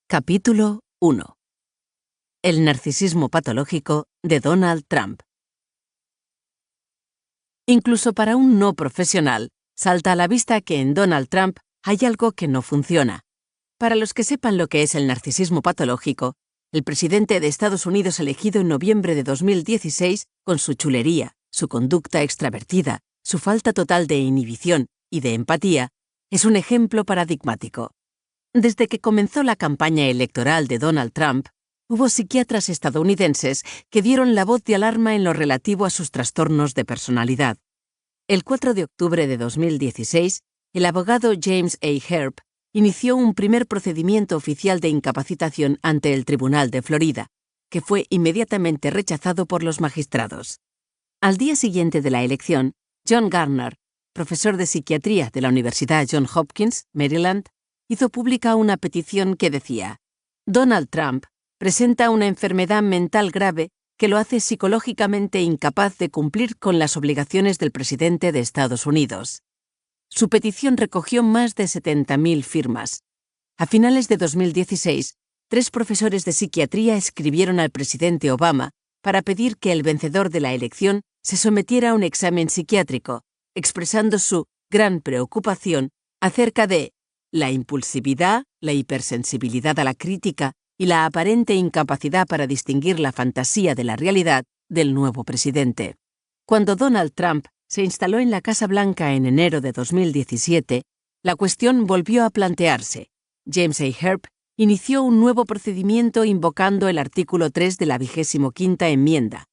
Capítulo 1. El narcisismo patológico de Donald Trump. Incluso para un no profesional, salta a la vista que en Donald Trump hay algo que no funciona. Para los que sepan lo que es el narcisismo patológico, el presidente de Estados Unidos elegido en noviembre de 2016, con su chulería, su conducta extravertida, su falta total de inhibición y de empatía, es un ejemplo paradigmático. Desde que comenzó la campaña electoral de Donald Trump, hubo psiquiatras estadounidenses que dieron la voz de alarma en lo relativo a sus trastornos de personalidad. El 4 de octubre de 2016, el abogado James A. Herb inició un primer procedimiento oficial de incapacitación ante el Tribunal de Florida, que fue inmediatamente rechazado por los magistrados. Al día siguiente de la elección, John Garner, profesor de psiquiatría de la Universidad Johns Hopkins, Maryland, hizo pública una petición que decía: Donald Trump presenta una enfermedad mental grave que lo hace psicológicamente incapaz de cumplir con las obligaciones del presidente de Estados Unidos. Su petición recogió más de 70.000 firmas. A finales de 2016, 3 profesores de psiquiatría escribieron al presidente Obama para pedir que el vencedor de la elección se sometiera a un examen psiquiátrico, expresando su gran preocupación acerca de la impulsividad, la hipersensibilidad a la crítica y la aparente incapacidad para distinguir la fantasía de la realidad del nuevo presidente. Cuando Donald Trump se instaló en la Casa Blanca en enero de 2017, la cuestión volvió a plantearse. James A. Herb inició un nuevo procedimiento invocando el artículo 3 de la 25ª enmienda,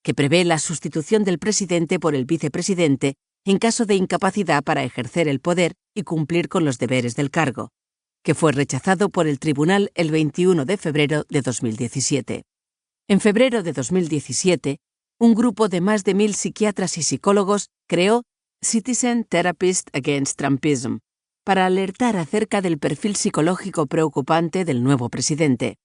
que prevé la sustitución del presidente por el vicepresidente en caso de incapacidad para ejercer el poder y cumplir con los deberes del cargo, que fue rechazado por el tribunal el 21 de febrero de 2017. En febrero de 2017, un grupo de más de 1.000 psiquiatras y psicólogos creó Citizen Therapists Against Trumpism para alertar acerca del perfil psicológico preocupante del nuevo presidente.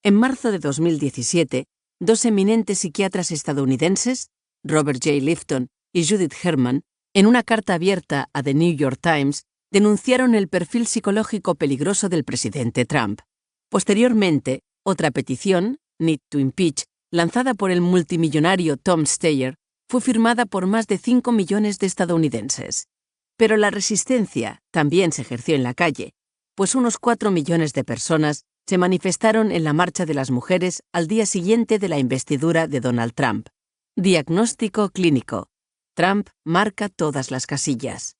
En marzo de 2017, 2 eminentes psiquiatras estadounidenses, Robert J. Lifton y Judith Herman, en una carta abierta a The New York Times, denunciaron el perfil psicológico peligroso del presidente Trump. Posteriormente, otra petición, Need to Impeach, lanzada por el multimillonario Tom Steyer, fue firmada por más de 5 millones de estadounidenses. Pero la resistencia también se ejerció en la calle, pues unos 4 millones de personas se manifestaron en la Marcha de las Mujeres al día siguiente de la investidura de Donald Trump. Diagnóstico clínico. Trump marca todas las casillas.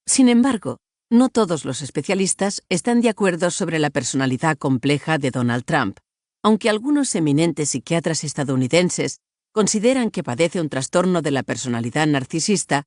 Sin embargo, no todos los especialistas están de acuerdo sobre la personalidad compleja de Donald Trump. Aunque algunos eminentes psiquiatras estadounidenses consideran que padece un trastorno de la personalidad narcisista,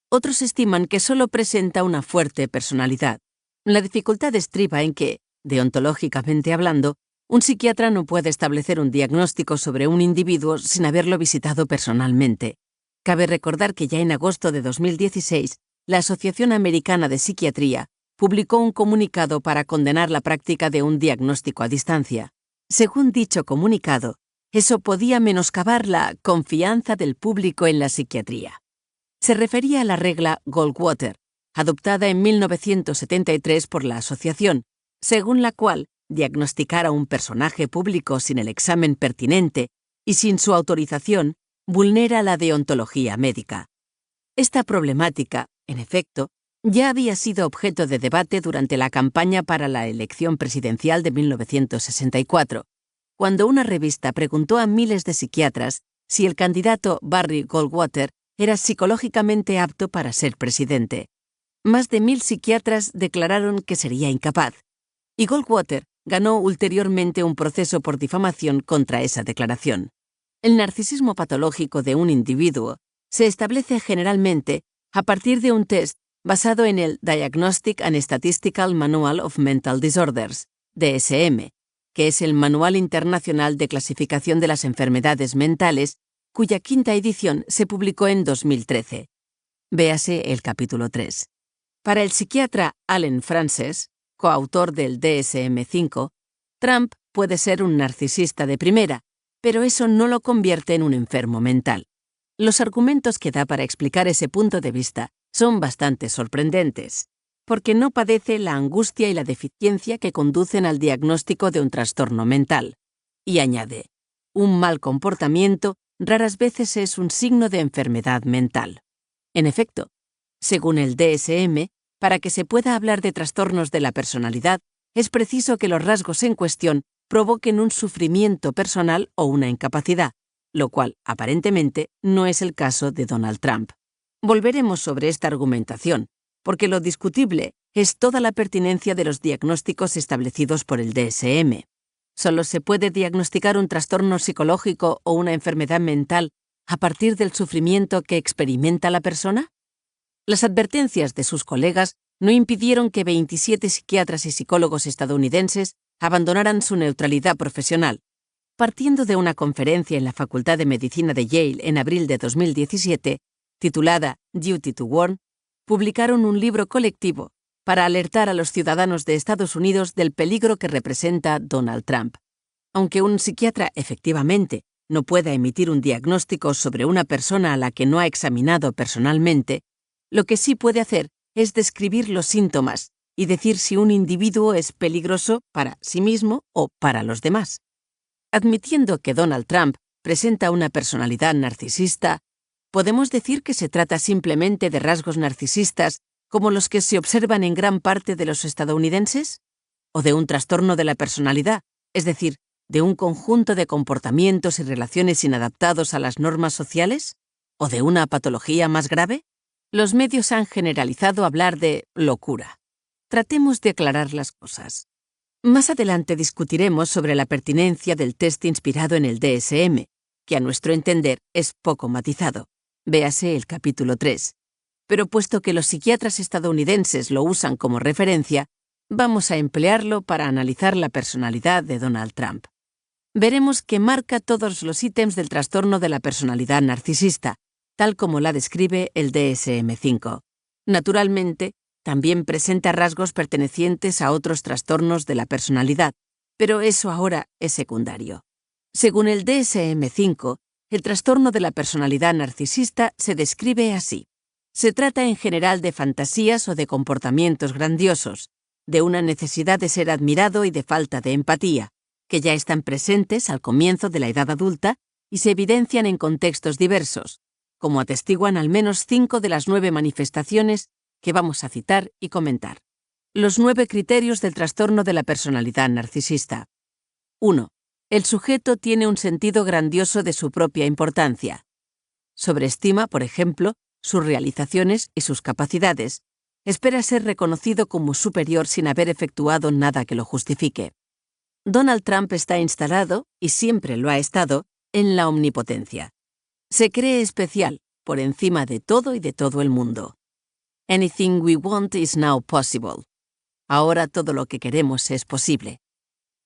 otros estiman que solo presenta una fuerte personalidad. La dificultad estriba en que, deontológicamente hablando, un psiquiatra no puede establecer un diagnóstico sobre un individuo sin haberlo visitado personalmente. Cabe recordar que ya en agosto de 2016, la Asociación Americana de Psiquiatría publicó un comunicado para condenar la práctica de un diagnóstico a distancia. Según dicho comunicado, eso podía menoscabar la confianza del público en la psiquiatría. Se refería a la regla Goldwater, adoptada en 1973 por la asociación, según la cual diagnosticar a un personaje público sin el examen pertinente y sin su autorización vulnera la deontología médica. Esta problemática, en efecto, ya había sido objeto de debate durante la campaña para la elección presidencial de 1964, cuando una revista preguntó a miles de psiquiatras si el candidato Barry Goldwater era psicológicamente apto para ser presidente. Más de 1.000 psiquiatras declararon que sería incapaz, y Goldwater ganó ulteriormente un proceso por difamación contra esa declaración. El narcisismo patológico de un individuo se establece generalmente a partir de un test basado en el Diagnostic and Statistical Manual of Mental Disorders, DSM, que es el Manual Internacional de Clasificación de las Enfermedades Mentales, cuya 5ª edición se publicó en 2013. Véase el capítulo 3. Para el psiquiatra Allen Frances, coautor del DSM-5, Trump puede ser un narcisista de primera, pero eso no lo convierte en un enfermo mental. Los argumentos que da para explicar ese punto de vista son bastante sorprendentes. porque no padece la angustia y la deficiencia que conducen al diagnóstico de un trastorno mental. Y añade, un mal comportamiento raras veces es un signo de enfermedad mental. En efecto, según el DSM, para que se pueda hablar de trastornos de la personalidad, es preciso que los rasgos en cuestión provoquen un sufrimiento personal o una incapacidad, lo cual, aparentemente, no es el caso de Donald Trump. Volveremos sobre esta argumentación, porque lo discutible es toda la pertinencia de los diagnósticos establecidos por el DSM. ¿Solo se puede diagnosticar un trastorno psicológico o una enfermedad mental a partir del sufrimiento que experimenta la persona? Las advertencias de sus colegas no impidieron que 27 psiquiatras y psicólogos estadounidenses abandonaran su neutralidad profesional. Partiendo de una conferencia en la Facultad de Medicina de Yale en abril de 2017, titulada Duty to Warn, publicaron un libro colectivo para alertar a los ciudadanos de Estados Unidos del peligro que representa Donald Trump. Aunque un psiquiatra efectivamente no pueda emitir un diagnóstico sobre una persona a la que no ha examinado personalmente, lo que sí puede hacer es describir los síntomas y decir si un individuo es peligroso para sí mismo o para los demás. Admitiendo que Donald Trump presenta una personalidad narcisista, ¿podemos decir que se trata simplemente de rasgos narcisistas como los que se observan en gran parte de los estadounidenses? ¿O de un trastorno de la personalidad, es decir, de un conjunto de comportamientos y relaciones inadaptados a las normas sociales? ¿O de una patología más grave? Los medios han generalizado hablar de locura. Tratemos de aclarar las cosas. Más adelante discutiremos sobre la pertinencia del test inspirado en el DSM, que a nuestro entender es poco matizado. Véase el capítulo 3. Pero puesto que los psiquiatras estadounidenses lo usan como referencia, vamos a emplearlo para analizar la personalidad de Donald Trump. Veremos que marca todos los ítems del trastorno de la personalidad narcisista, tal como la describe el DSM-5. Naturalmente, también presenta rasgos pertenecientes a otros trastornos de la personalidad, pero eso ahora es secundario. Según el DSM-5, el trastorno de la personalidad narcisista se describe así. Se trata en general de fantasías o de comportamientos grandiosos, de una necesidad de ser admirado y de falta de empatía, que ya están presentes al comienzo de la edad adulta y se evidencian en contextos diversos, como atestiguan al menos 5 de las 9 manifestaciones que vamos a citar y comentar. Los 9 criterios del trastorno de la personalidad narcisista. 1. El sujeto tiene un sentido grandioso de su propia importancia. Sobreestima, por ejemplo, sus realizaciones y sus capacidades. Espera ser reconocido como superior sin haber efectuado nada que lo justifique. Donald Trump está instalado, y siempre lo ha estado, en la omnipotencia. Se cree especial, por encima de todo y de todo el mundo. Anything we want is now possible. Ahora todo lo que queremos es posible.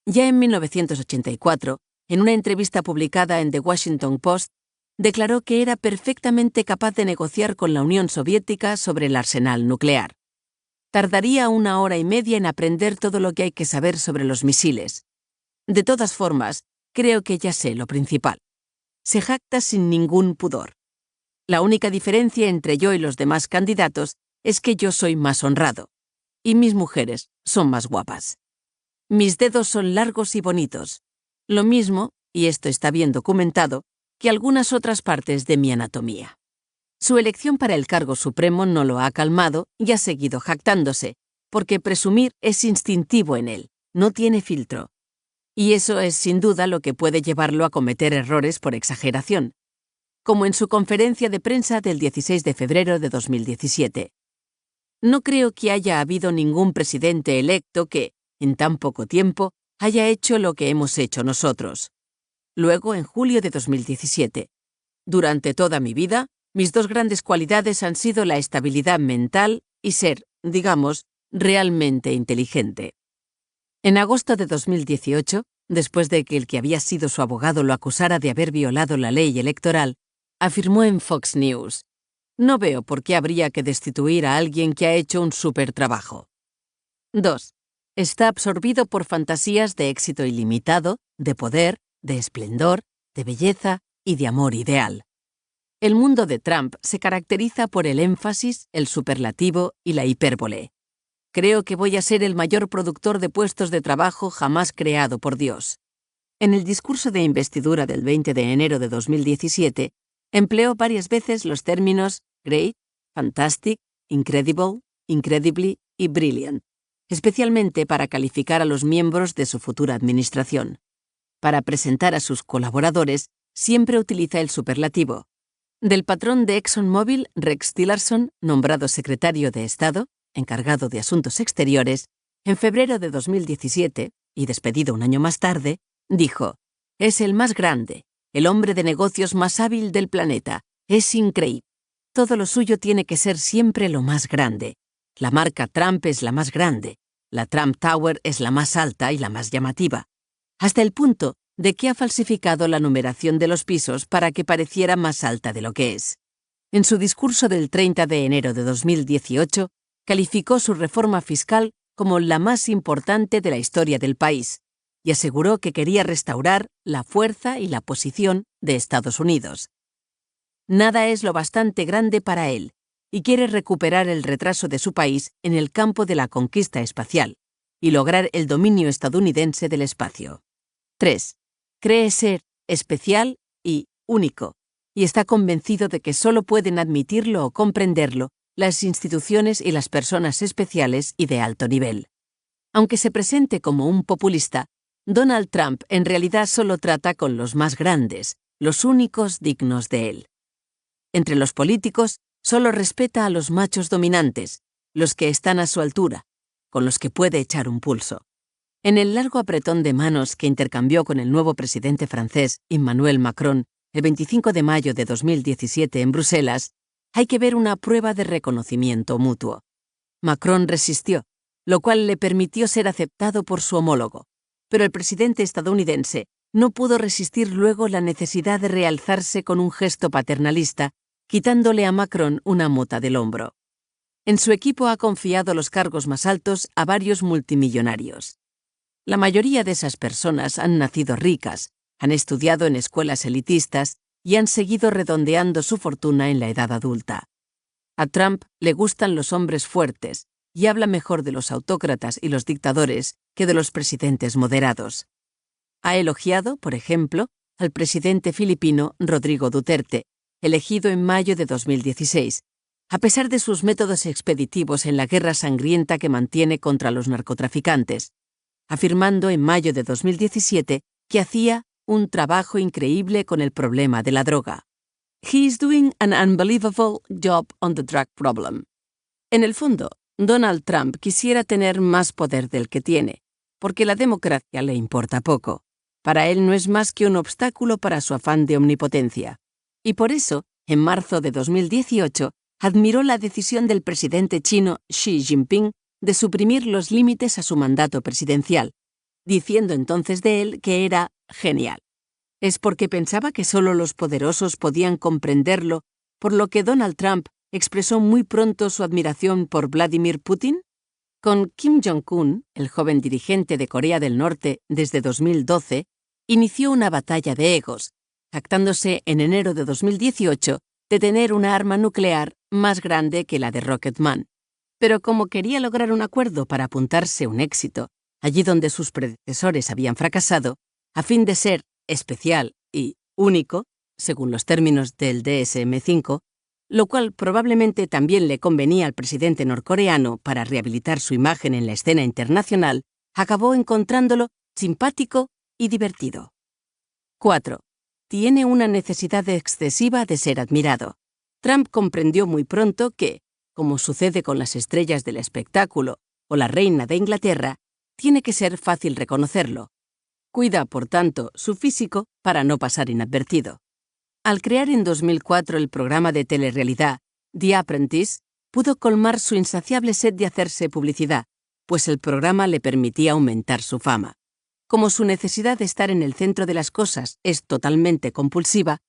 Ya en 1984, en una entrevista publicada en The Washington Post, declaró que era perfectamente capaz de negociar con la Unión Soviética sobre el arsenal nuclear. Tardaría 1 hora y media en aprender todo lo que hay que saber sobre los misiles. De todas formas, creo que ya sé lo principal. Se jacta sin ningún pudor. La única diferencia entre yo y los demás candidatos es que yo soy más honrado, y mis mujeres son más guapas. Mis dedos son largos y bonitos, lo mismo, y esto está bien documentado, que algunas otras partes de mi anatomía. Su elección para el cargo supremo no lo ha calmado y ha seguido jactándose, porque presumir es instintivo en él, no tiene filtro. Y eso es sin duda lo que puede llevarlo a cometer errores por exageración, como en su conferencia de prensa del 16 de febrero de 2017. No creo que haya habido ningún presidente electo que, en tan poco tiempo, haya hecho lo que hemos hecho nosotros. Luego, en julio de 2017. Durante toda mi vida, mis 2 grandes cualidades han sido la estabilidad mental y ser, digamos, realmente inteligente. En agosto de 2018, después de que el que había sido su abogado lo acusara de haber violado la ley electoral, afirmó en Fox News: «No veo por qué habría que destituir a alguien que ha hecho un supertrabajo». 2. Está absorbido por fantasías de éxito ilimitado, de poder, de esplendor, de belleza y de amor ideal. El mundo de Trump se caracteriza por el énfasis, el superlativo y la hipérbole. Creo que voy a ser el mayor productor de puestos de trabajo jamás creado por Dios. En el discurso de investidura del 20 de enero de 2017, empleó varias veces los términos great, fantastic, incredible, incredibly y brilliant, especialmente para calificar a los miembros de su futura administración. Para presentar a sus colaboradores, siempre utiliza el superlativo. Del patrón de ExxonMobil, Rex Tillerson, nombrado secretario de Estado, encargado de Asuntos Exteriores, en febrero de 2017, y despedido un año más tarde, dijo: «Es el más grande, el hombre de negocios más hábil del planeta. Es increíble. Todo lo suyo tiene que ser siempre lo más grande. La marca Trump es la más grande. La Trump Tower es la más alta y la más llamativa. Hasta el punto de que ha falsificado la numeración de los pisos para que pareciera más alta de lo que es». En su discurso del 30 de enero de 2018, calificó su reforma fiscal como la más importante de la historia del país y aseguró que quería restaurar la fuerza y la posición de Estados Unidos. Nada es lo bastante grande para él y quiere recuperar el retraso de su país en el campo de la conquista espacial y lograr el dominio estadounidense del espacio. 3. Cree ser especial y único, y está convencido de que solo pueden admitirlo o comprenderlo las instituciones y las personas especiales y de alto nivel. Aunque se presente como un populista, Donald Trump en realidad solo trata con los más grandes, los únicos dignos de él. Entre los políticos, solo respeta a los machos dominantes, los que están a su altura, con los que puede echar un pulso. En el largo apretón de manos que intercambió con el nuevo presidente francés, Emmanuel Macron, el 25 de mayo de 2017 en Bruselas, hay que ver una prueba de reconocimiento mutuo. Macron resistió, lo cual le permitió ser aceptado por su homólogo, pero el presidente estadounidense no pudo resistir luego la necesidad de realzarse con un gesto paternalista, quitándole a Macron una mota del hombro. En su equipo ha confiado los cargos más altos a varios multimillonarios. La mayoría de esas personas han nacido ricas, han estudiado en escuelas elitistas y han seguido redondeando su fortuna en la edad adulta. A Trump le gustan los hombres fuertes y habla mejor de los autócratas y los dictadores que de los presidentes moderados. Ha elogiado, por ejemplo, al presidente filipino Rodrigo Duterte, elegido en mayo de 2016, a pesar de sus métodos expeditivos en la guerra sangrienta que mantiene contra los narcotraficantes, afirmando en mayo de 2017 que hacía un trabajo increíble con el problema de la droga. He is doing an unbelievable job on the drug problem. En el fondo, Donald Trump quisiera tener más poder del que tiene, porque la democracia le importa poco. Para él no es más que un obstáculo para su afán de omnipotencia. Y por eso, en marzo de 2018, admiró la decisión del presidente chino Xi Jinping de suprimir los límites a su mandato presidencial, diciendo entonces de él que era genial. ¿Es porque pensaba que solo los poderosos podían comprenderlo, por lo que Donald Trump expresó muy pronto su admiración por Vladimir Putin? Con Kim Jong-un, el joven dirigente de Corea del Norte desde 2012, inició una batalla de egos, jactándose en enero de 2018 de tener una arma nuclear más grande que la de Rocket Man. Pero como quería lograr un acuerdo para apuntarse un éxito, allí donde sus predecesores habían fracasado, a fin de ser especial y único, según los términos del DSM-5, lo cual probablemente también le convenía al presidente norcoreano para rehabilitar su imagen en la escena internacional, acabó encontrándolo simpático y divertido. 4. Tiene una necesidad excesiva de ser admirado. Trump comprendió muy pronto que, como sucede con las estrellas del espectáculo o la reina de Inglaterra, tiene que ser fácil reconocerlo. Cuida, por tanto, su físico para no pasar inadvertido. Al crear en 2004 el programa de telerrealidad The Apprentice, pudo colmar su insaciable sed de hacerse publicidad, pues el programa le permitía aumentar su fama. Como su necesidad de estar en el centro de las cosas es totalmente compulsiva,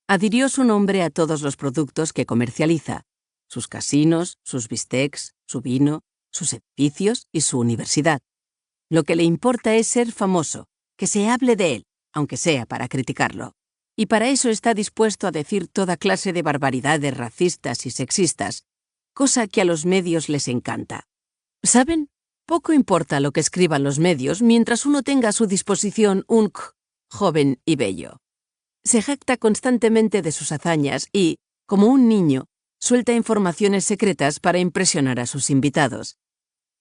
adhirió su nombre a todos los productos que comercializa: sus casinos, sus bistecs, su vino, sus edificios y su universidad. Lo que le importa es ser famoso, que se hable de él, aunque sea para criticarlo. Y para eso está dispuesto a decir toda clase de barbaridades racistas y sexistas, cosa que a los medios les encanta. ¿Saben? Poco importa lo que escriban los medios mientras uno tenga a su disposición un joven y bello. Se jacta constantemente de sus hazañas y, como un niño, suelta informaciones secretas para impresionar a sus invitados.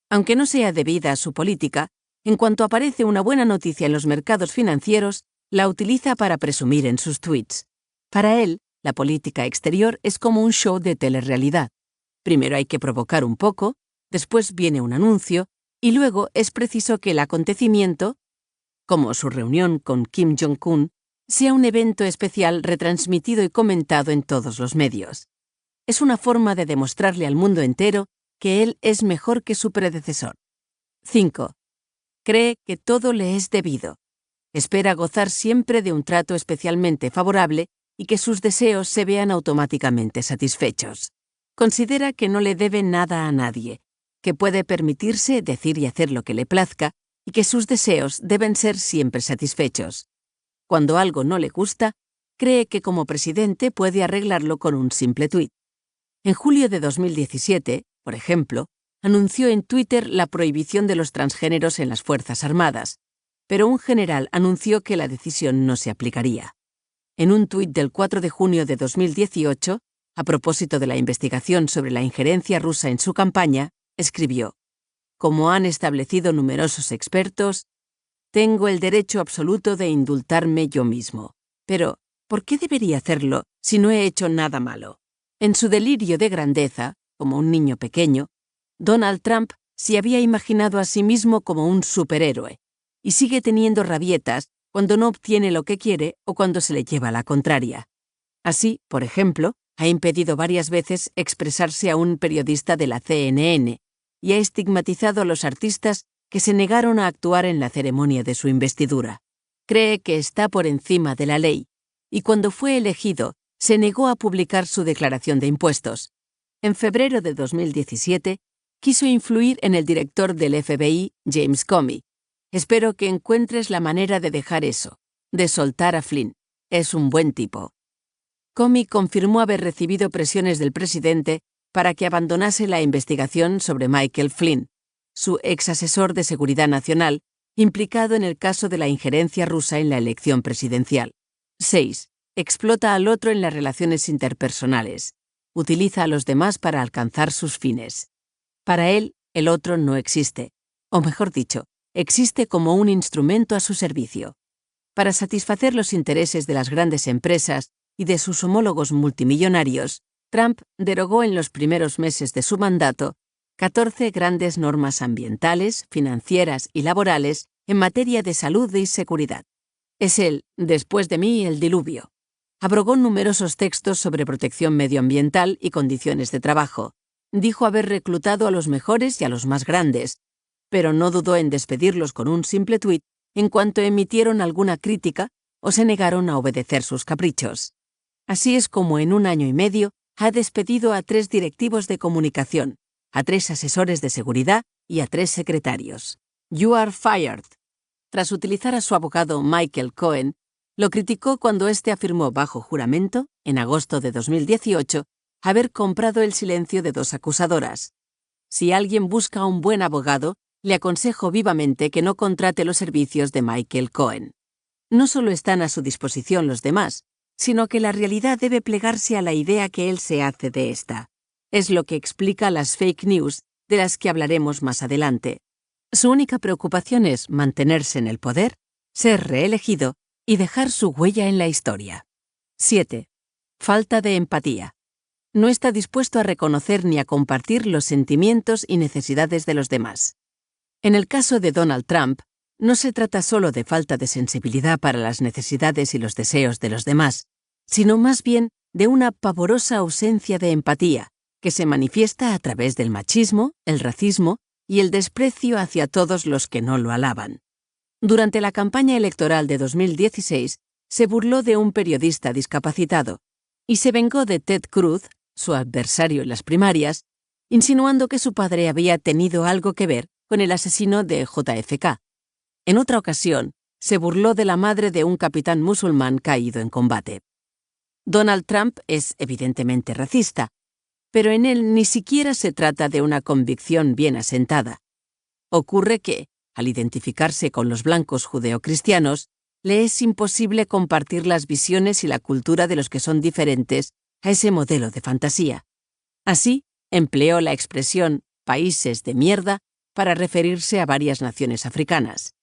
Aunque no sea debida a su política, en cuanto aparece una buena noticia en los mercados financieros, la utiliza para presumir en sus tweets. Para él, la política exterior es como un show de telerrealidad. Primero hay que provocar un poco, después viene un anuncio, y luego es preciso que el acontecimiento, como su reunión con Kim Jong-un, sea un evento especial retransmitido y comentado en todos los medios. Es una forma de demostrarle al mundo entero que él es mejor que su predecesor. 5. Cree que todo le es debido. Espera gozar siempre de un trato especialmente favorable y que sus deseos se vean automáticamente satisfechos. Considera que no le debe nada a nadie, que puede permitirse decir y hacer lo que le plazca y que sus deseos deben ser siempre satisfechos. Cuando algo no le gusta, cree que como presidente puede arreglarlo con un simple tuit. En julio de 2017, por ejemplo, anunció en Twitter la prohibición de los transgéneros en las Fuerzas Armadas, pero un general anunció que la decisión no se aplicaría. En un tuit del 4 de junio de 2018, a propósito de la investigación sobre la injerencia rusa en su campaña, escribió: «Como han establecido numerosos expertos, tengo el derecho absoluto de indultarme yo mismo. Pero, ¿por qué debería hacerlo si no he hecho nada malo?». En su delirio de grandeza, como un niño pequeño, Donald Trump se había imaginado a sí mismo como un superhéroe, y sigue teniendo rabietas cuando no obtiene lo que quiere o cuando se le lleva la contraria. Así, por ejemplo, ha impedido varias veces expresarse a un periodista de la CNN y ha estigmatizado a los artistas que se negaron a actuar en la ceremonia de su investidura. Cree que está por encima de la ley, y cuando fue elegido, se negó a publicar su declaración de impuestos. En febrero de 2017, quiso influir en el director del FBI, James Comey. «Espero que encuentres la manera de dejar eso, de soltar a Flynn. Es un buen tipo». Comey confirmó haber recibido presiones del presidente para que abandonase la investigación sobre Michael Flynn, su ex asesor de seguridad nacional, implicado en el caso de la injerencia rusa en la elección presidencial. 6. Explota al otro en las relaciones interpersonales. Utiliza a los demás para alcanzar sus fines. Para él, el otro no existe, o mejor dicho, existe como un instrumento a su servicio. Para satisfacer los intereses de las grandes empresas y de sus homólogos multimillonarios, Trump derogó en los primeros meses de su mandato 14 grandes normas ambientales, financieras y laborales en materia de salud y seguridad. Es el, después de mí, el diluvio. Abrogó numerosos textos sobre protección medioambiental y condiciones de trabajo. Dijo haber reclutado a los mejores y a los más grandes, pero no dudó en despedirlos con un simple tuit en cuanto emitieron alguna crítica o se negaron a obedecer sus caprichos. Así es como en un año y medio ha despedido a 3 directivos de comunicación, a 3 asesores de seguridad y a 3 secretarios. «You are fired». Tras utilizar a su abogado Michael Cohen, lo criticó cuando éste afirmó bajo juramento, en agosto de 2018, haber comprado el silencio de 2 acusadoras. Si alguien busca un buen abogado, le aconsejo vivamente que no contrate los servicios de Michael Cohen. No solo están a su disposición los demás, sino que la realidad debe plegarse a la idea que él se hace de esta. Es lo que explica las fake news, de las que hablaremos más adelante. Su única preocupación es mantenerse en el poder, ser reelegido y dejar su huella en la historia. 7. Falta de empatía. No está dispuesto a reconocer ni a compartir los sentimientos y necesidades de los demás. En el caso de Donald Trump, no se trata solo de falta de sensibilidad para las necesidades y los deseos de los demás, sino más bien de una pavorosa ausencia de empatía, que se manifiesta a través del machismo, el racismo y el desprecio hacia todos los que no lo alaban. Durante la campaña electoral de 2016, se burló de un periodista discapacitado y se vengó de Ted Cruz, su adversario en las primarias, insinuando que su padre había tenido algo que ver con el asesino de JFK. En otra ocasión, se burló de la madre de un capitán musulmán caído en combate. Donald Trump es evidentemente racista, pero en él ni siquiera se trata de una convicción bien asentada. Ocurre que, al identificarse con los blancos judeocristianos, le es imposible compartir las visiones y la cultura de los que son diferentes a ese modelo de fantasía. Así, empleó la expresión «países de mierda» para referirse a varias naciones africanas.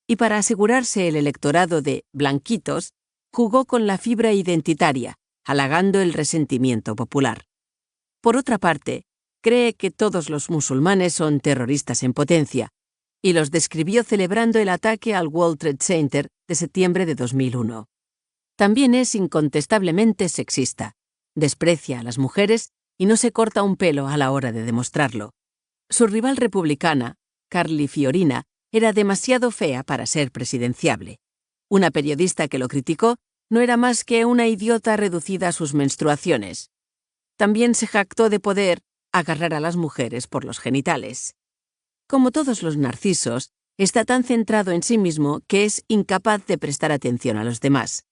Y para asegurarse el electorado de «blanquitos», jugó con la fibra identitaria, halagando el resentimiento popular. Por otra parte, cree que todos los musulmanes son terroristas en potencia, y los describió celebrando el ataque al World Trade Center de septiembre de 2001. También es incontestablemente sexista, desprecia a las mujeres y no se corta un pelo a la hora de demostrarlo. Su rival republicana, Carly Fiorina, era demasiado fea para ser presidenciable. Una periodista que lo criticó no era más que una idiota reducida a sus menstruaciones. También se jactó de poder agarrar a las mujeres por los genitales. Como todos los narcisos, está tan centrado en sí mismo que es incapaz de prestar atención a los demás.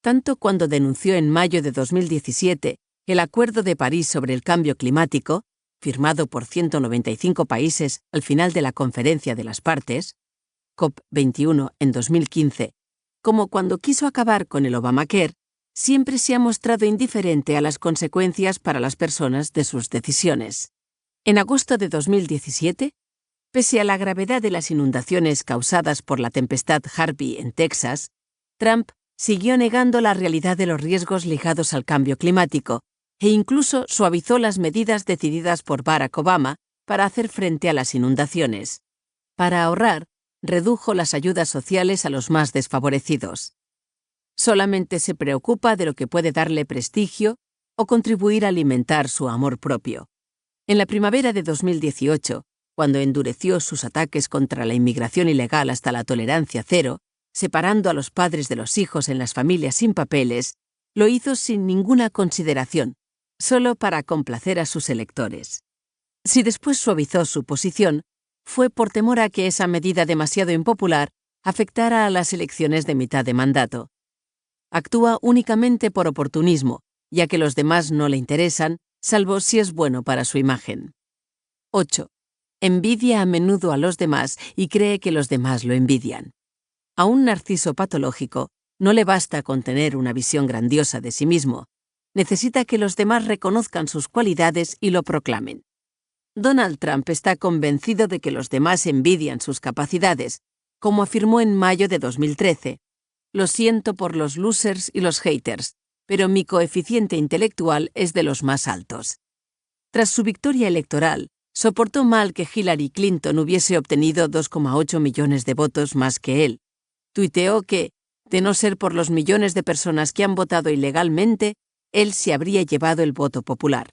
Tanto cuando denunció en mayo de 2017 el Acuerdo de París sobre el cambio climático, firmado por 195 países al final de la Conferencia de las Partes, COP21 en 2015, como cuando quiso acabar con el Obamacare, siempre se ha mostrado indiferente a las consecuencias para las personas de sus decisiones. En agosto de 2017, pese a la gravedad de las inundaciones causadas por la tempestad Harvey en Texas, Trump siguió negando la realidad de los riesgos ligados al cambio climático e incluso suavizó las medidas decididas por Barack Obama para hacer frente a las inundaciones. Para ahorrar, redujo las ayudas sociales a los más desfavorecidos. Solamente se preocupa de lo que puede darle prestigio o contribuir a alimentar su amor propio. En la primavera de 2018, cuando endureció sus ataques contra la inmigración ilegal hasta la tolerancia cero, separando a los padres de los hijos en las familias sin papeles, lo hizo sin ninguna consideración, solo para complacer a sus electores. Si después suavizó su posición, fue por temor a que esa medida demasiado impopular afectara a las elecciones de mitad de mandato. Actúa únicamente por oportunismo, ya que los demás no le interesan, salvo si es bueno para su imagen. 8. Envidia a menudo a los demás y cree que los demás lo envidian. A un narciso patológico no le basta con tener una visión grandiosa de sí mismo. Necesita que los demás reconozcan sus cualidades y lo proclamen. Donald Trump está convencido de que los demás envidian sus capacidades, como afirmó en mayo de 2013. Lo siento por los losers y los haters, pero mi coeficiente intelectual es de los más altos. Tras su victoria electoral, soportó mal que Hillary Clinton hubiese obtenido 2,8 millones de votos más que él. Tuiteó que, de no ser por los millones de personas que han votado ilegalmente, él se habría llevado el voto popular.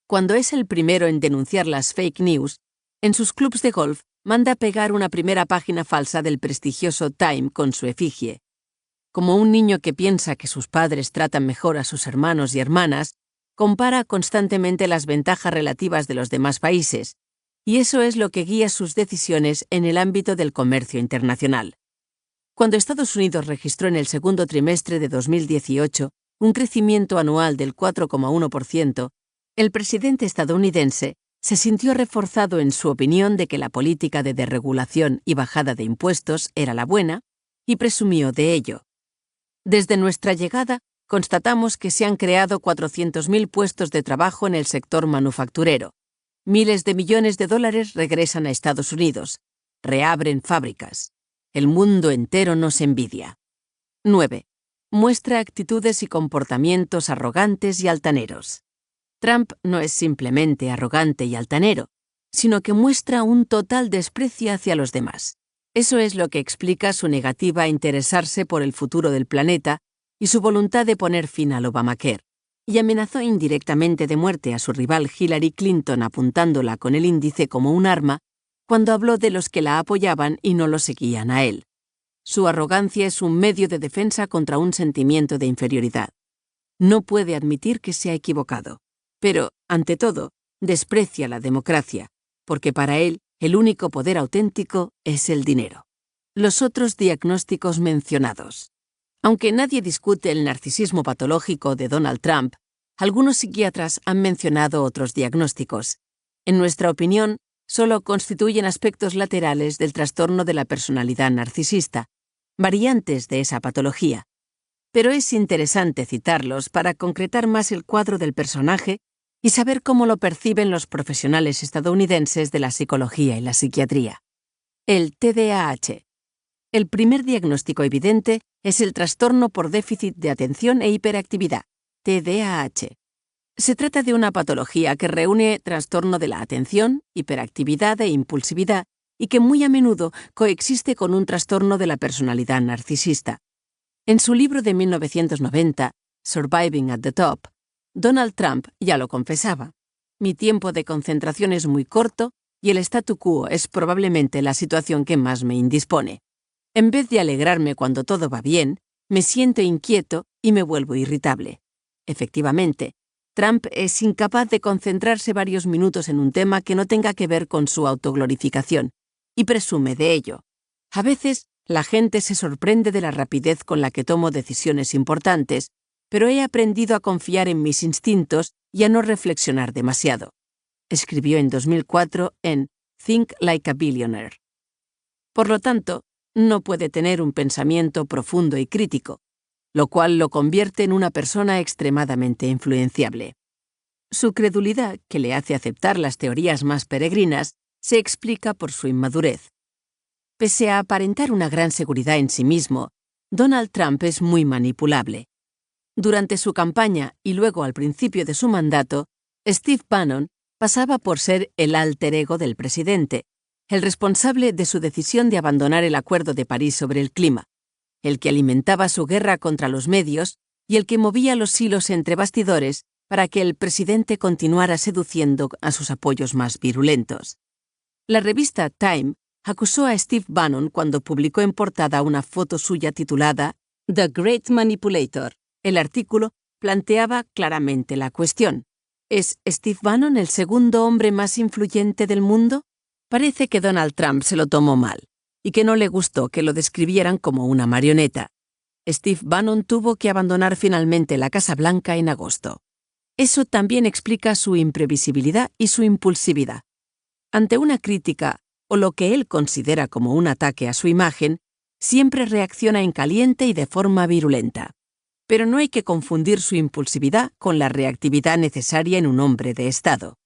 Cuando es el primero en denunciar las fake news, en sus clubs de golf manda pegar una primera página falsa del prestigioso Time con su efigie. Como un niño que piensa que sus padres tratan mejor a sus hermanos y hermanas, compara constantemente las ventajas relativas de los demás países, y eso es lo que guía sus decisiones en el ámbito del comercio internacional. Cuando Estados Unidos registró en el segundo trimestre de 2018 un crecimiento anual del 4,1%, el presidente estadounidense se sintió reforzado en su opinión de que la política de desregulación y bajada de impuestos era la buena, y presumió de ello. Desde nuestra llegada, constatamos que se han creado 400.000 puestos de trabajo en el sector manufacturero. Miles de millones de dólares regresan a Estados Unidos. Reabren fábricas. El mundo entero nos envidia. 9. Muestra actitudes y comportamientos arrogantes y altaneros. Trump no es simplemente arrogante y altanero, sino que muestra un total desprecio hacia los demás. Eso es lo que explica su negativa a interesarse por el futuro del planeta y su voluntad de poner fin al Obamacare, y amenazó indirectamente de muerte a su rival Hillary Clinton apuntándola con el índice como un arma cuando habló de los que la apoyaban y no lo seguían a él. Su arrogancia es un medio de defensa contra un sentimiento de inferioridad. No puede admitir que se ha equivocado, pero, ante todo, desprecia la democracia, porque para él el único poder auténtico es el dinero. Los otros diagnósticos mencionados. Aunque nadie discute el narcisismo patológico de Donald Trump, Algunos psiquiatras han mencionado otros diagnósticos. En nuestra opinión, solo constituyen aspectos laterales del trastorno de la personalidad narcisista, variantes de esa patología. Pero es interesante citarlos para concretar más el cuadro del personaje y saber cómo lo perciben los profesionales estadounidenses de la psicología y la psiquiatría. El TDAH. El primer diagnóstico evidente es el trastorno por déficit de atención e hiperactividad, TDAH. Se trata de una patología que reúne trastorno de la atención, hiperactividad e impulsividad y que muy a menudo coexiste con un trastorno de la personalidad narcisista. En su libro de 1990, Surviving at the Top, Donald Trump ya lo confesaba. Mi tiempo de concentración es muy corto y el statu quo es probablemente la situación que más me indispone. En vez de alegrarme cuando todo va bien, me siento inquieto y me vuelvo irritable. Efectivamente, Trump es incapaz de concentrarse varios minutos en un tema que no tenga que ver con su autoglorificación, y presume de ello. A veces, la gente se sorprende de la rapidez con la que tomo decisiones importantes, pero he aprendido a confiar en mis instintos y a no reflexionar demasiado. Escribió en 2004 en Think Like a Billionaire. Por lo tanto, no puede tener un pensamiento profundo y crítico, lo cual lo convierte en una persona extremadamente influenciable. Su credulidad, que le hace aceptar las teorías más peregrinas, se explica por su inmadurez. Pese a aparentar una gran seguridad en sí mismo, Donald Trump es muy manipulable. Durante su campaña y luego al principio de su mandato, Steve Bannon pasaba por ser el alter ego del presidente, el responsable de su decisión de abandonar el Acuerdo de París sobre el clima, el que alimentaba su guerra contra los medios y el que movía los hilos entre bastidores para que el presidente continuara seduciendo a sus apoyos más virulentos. La revista Time acusó a Steve Bannon cuando publicó en portada una foto suya titulada The Great Manipulator. El artículo planteaba claramente la cuestión. ¿Es Steve Bannon el segundo hombre más influyente del mundo? Parece que Donald Trump se lo tomó mal y que no le gustó que lo describieran como una marioneta. Steve Bannon tuvo que abandonar finalmente la Casa Blanca en agosto. Eso también explica su imprevisibilidad y su impulsividad. Ante una crítica o lo que él considera como un ataque a su imagen, siempre reacciona en caliente y de forma virulenta. Pero no hay que confundir su impulsividad con la reactividad necesaria en un hombre de Estado.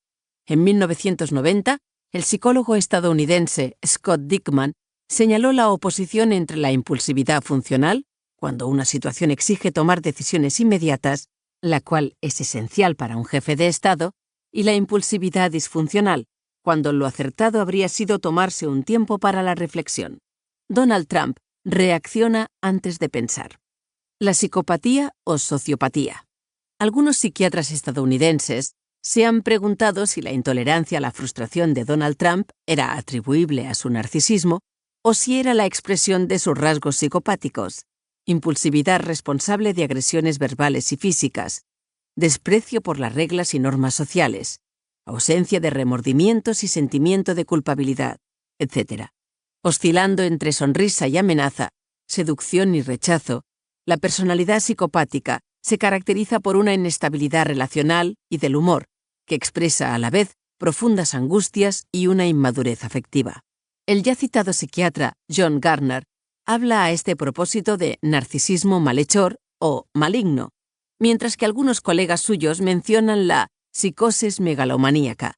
En 1990, el psicólogo estadounidense Scott Dickman señaló la oposición entre la impulsividad funcional, cuando una situación exige tomar decisiones inmediatas, la cual es esencial para un jefe de Estado, y la impulsividad disfuncional, cuando lo acertado habría sido tomarse un tiempo para la reflexión. Donald Trump reacciona antes de pensar. La psicopatía o sociopatía. Algunos psiquiatras estadounidenses se han preguntado si la intolerancia a la frustración de Donald Trump era atribuible a su narcisismo o si era la expresión de sus rasgos psicopáticos, impulsividad responsable de agresiones verbales y físicas, desprecio por las reglas y normas sociales, ausencia de remordimientos y sentimiento de culpabilidad, etc. Oscilando entre sonrisa y amenaza, seducción y rechazo, la personalidad psicopática se caracteriza por una inestabilidad relacional y del humor, que expresa a la vez profundas angustias y una inmadurez afectiva. El ya citado psiquiatra John Gardner habla a este propósito de narcisismo malhechor o maligno, mientras que algunos colegas suyos mencionan la psicosis megalomaníaca,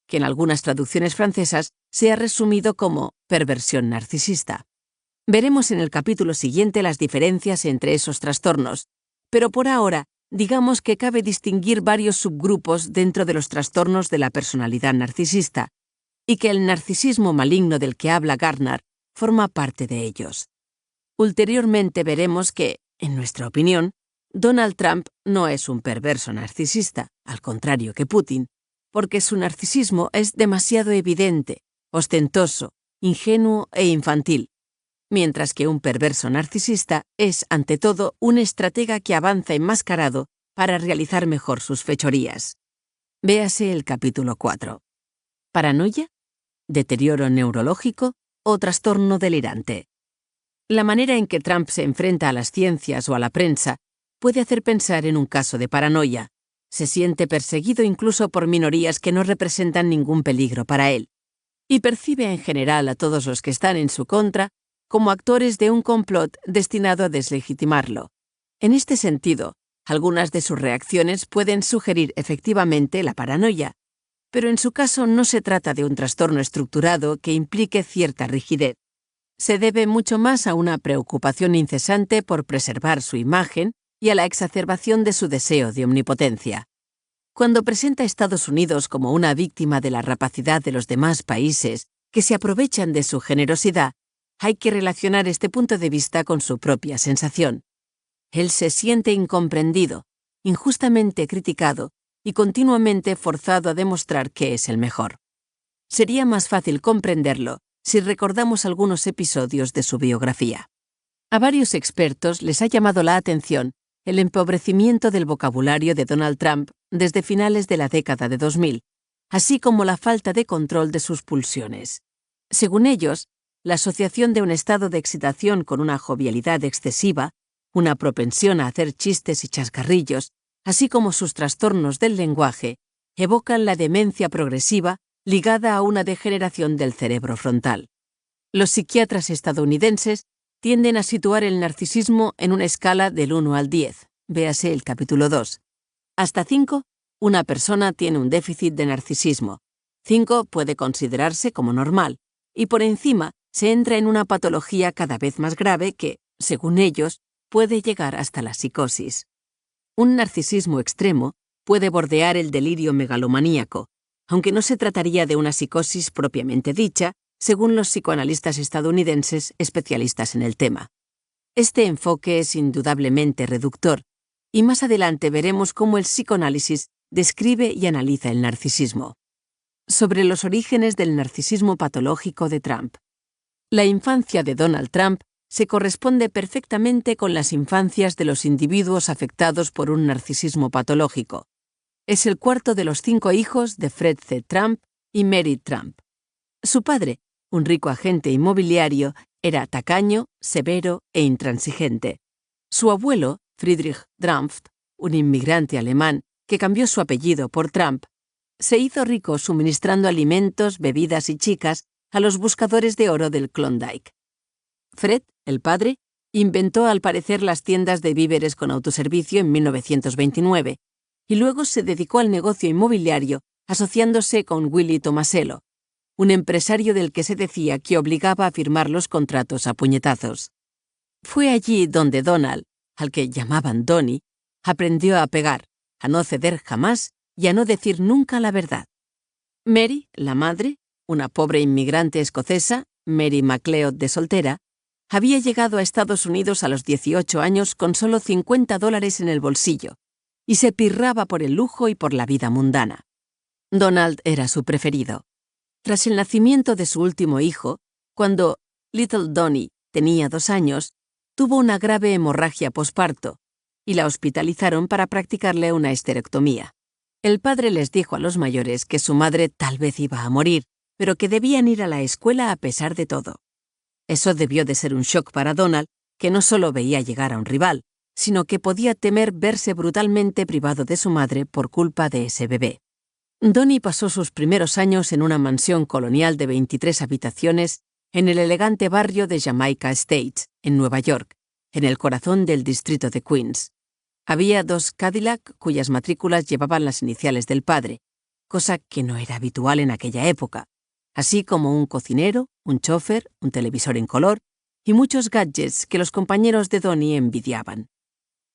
que en algunas traducciones francesas se ha resumido como perversión narcisista. Veremos en el capítulo siguiente las diferencias entre esos trastornos, pero por ahora, digamos que cabe distinguir varios subgrupos dentro de los trastornos de la personalidad narcisista, y que el narcisismo maligno del que habla Gardner forma parte de ellos. Ulteriormente veremos que, en nuestra opinión, Donald Trump no es un perverso narcisista, al contrario que Putin, porque su narcisismo es demasiado evidente, ostentoso, ingenuo e infantil, mientras que un perverso narcisista es, ante todo, un estratega que avanza enmascarado para realizar mejor sus fechorías. Véase el capítulo 4. ¿Paranoia? ¿Deterioro neurológico o trastorno delirante? La manera en que Trump se enfrenta a las ciencias o a la prensa puede hacer pensar en un caso de paranoia, Se siente perseguido incluso por minorías que no representan ningún peligro para él, y percibe en general a todos los que están en su contra como actores de un complot destinado a deslegitimarlo. En este sentido, algunas de sus reacciones pueden sugerir efectivamente la paranoia, pero en su caso no se trata de un trastorno estructurado que implique cierta rigidez. Se debe mucho más a una preocupación incesante por preservar su imagen y a la exacerbación de su deseo de omnipotencia. Cuando presenta a Estados Unidos como una víctima de la rapacidad de los demás países que se aprovechan de su generosidad, hay que relacionar este punto de vista con su propia sensación. Él se siente incomprendido, injustamente criticado y continuamente forzado a demostrar que es el mejor. Sería más fácil comprenderlo si recordamos algunos episodios de su biografía. A varios expertos les ha llamado la atención el empobrecimiento del vocabulario de Donald Trump desde finales de la década de 2000, así como la falta de control de sus pulsiones. Según ellos, la asociación de un estado de excitación con una jovialidad excesiva, una propensión a hacer chistes y chascarrillos, así como sus trastornos del lenguaje, evocan la demencia progresiva ligada a una degeneración del cerebro frontal. Los psiquiatras estadounidenses tienden a situar el narcisismo en una escala del 1 al 10, véase el capítulo 2. Hasta 5, una persona tiene un déficit de narcisismo. 5 puede considerarse como normal, y por encima se entra en una patología cada vez más grave que, según ellos, puede llegar hasta la psicosis. Un narcisismo extremo puede bordear el delirio megalomaníaco, aunque no se trataría de una psicosis propiamente dicha, según los psicoanalistas estadounidenses especialistas en el tema. Este enfoque es indudablemente reductor, y más adelante veremos cómo el psicoanálisis describe y analiza el narcisismo. Sobre los orígenes del narcisismo patológico de Trump. La infancia de Donald Trump se corresponde perfectamente con las infancias de los individuos afectados por un narcisismo patológico. Es el cuarto de los 5 hijos de Fred C. Trump y Mary Trump. Su padre, un rico agente inmobiliario, era tacaño, severo e intransigente. Su abuelo, Friedrich Drumpf, un inmigrante alemán que cambió su apellido por Trump, se hizo rico suministrando alimentos, bebidas y chicas a los buscadores de oro del Klondike. Fred, el padre, inventó al parecer las tiendas de víveres con autoservicio en 1929 y luego se dedicó al negocio inmobiliario asociándose con Willy Tomasello, un empresario del que se decía que obligaba a firmar los contratos a puñetazos. Fue allí donde Donald, al que llamaban Donnie, aprendió a pegar, a no ceder jamás y a no decir nunca la verdad. Mary, la madre, una pobre inmigrante escocesa, Mary MacLeod de soltera, había llegado a Estados Unidos a los 18 años con solo $50 en el bolsillo y se pirraba por el lujo y por la vida mundana. Donald era su preferido. Tras el nacimiento de su último hijo, cuando Little Donnie tenía 2 años, tuvo una grave hemorragia posparto y la hospitalizaron para practicarle una esterectomía. El padre les dijo a los mayores que su madre tal vez iba a morir, pero que debían ir a la escuela a pesar de todo. Eso debió de ser un shock para Donald, que no solo veía llegar a un rival, sino que podía temer verse brutalmente privado de su madre por culpa de ese bebé. Donnie pasó sus primeros años en una mansión colonial de 23 habitaciones en el elegante barrio de Jamaica Estates, en Nueva York, en el corazón del distrito de Queens. Había 2 Cadillac cuyas matrículas llevaban las iniciales del padre, cosa que no era habitual en aquella época, así como un cocinero, un chofer, un televisor en color y muchos gadgets que los compañeros de Donnie envidiaban.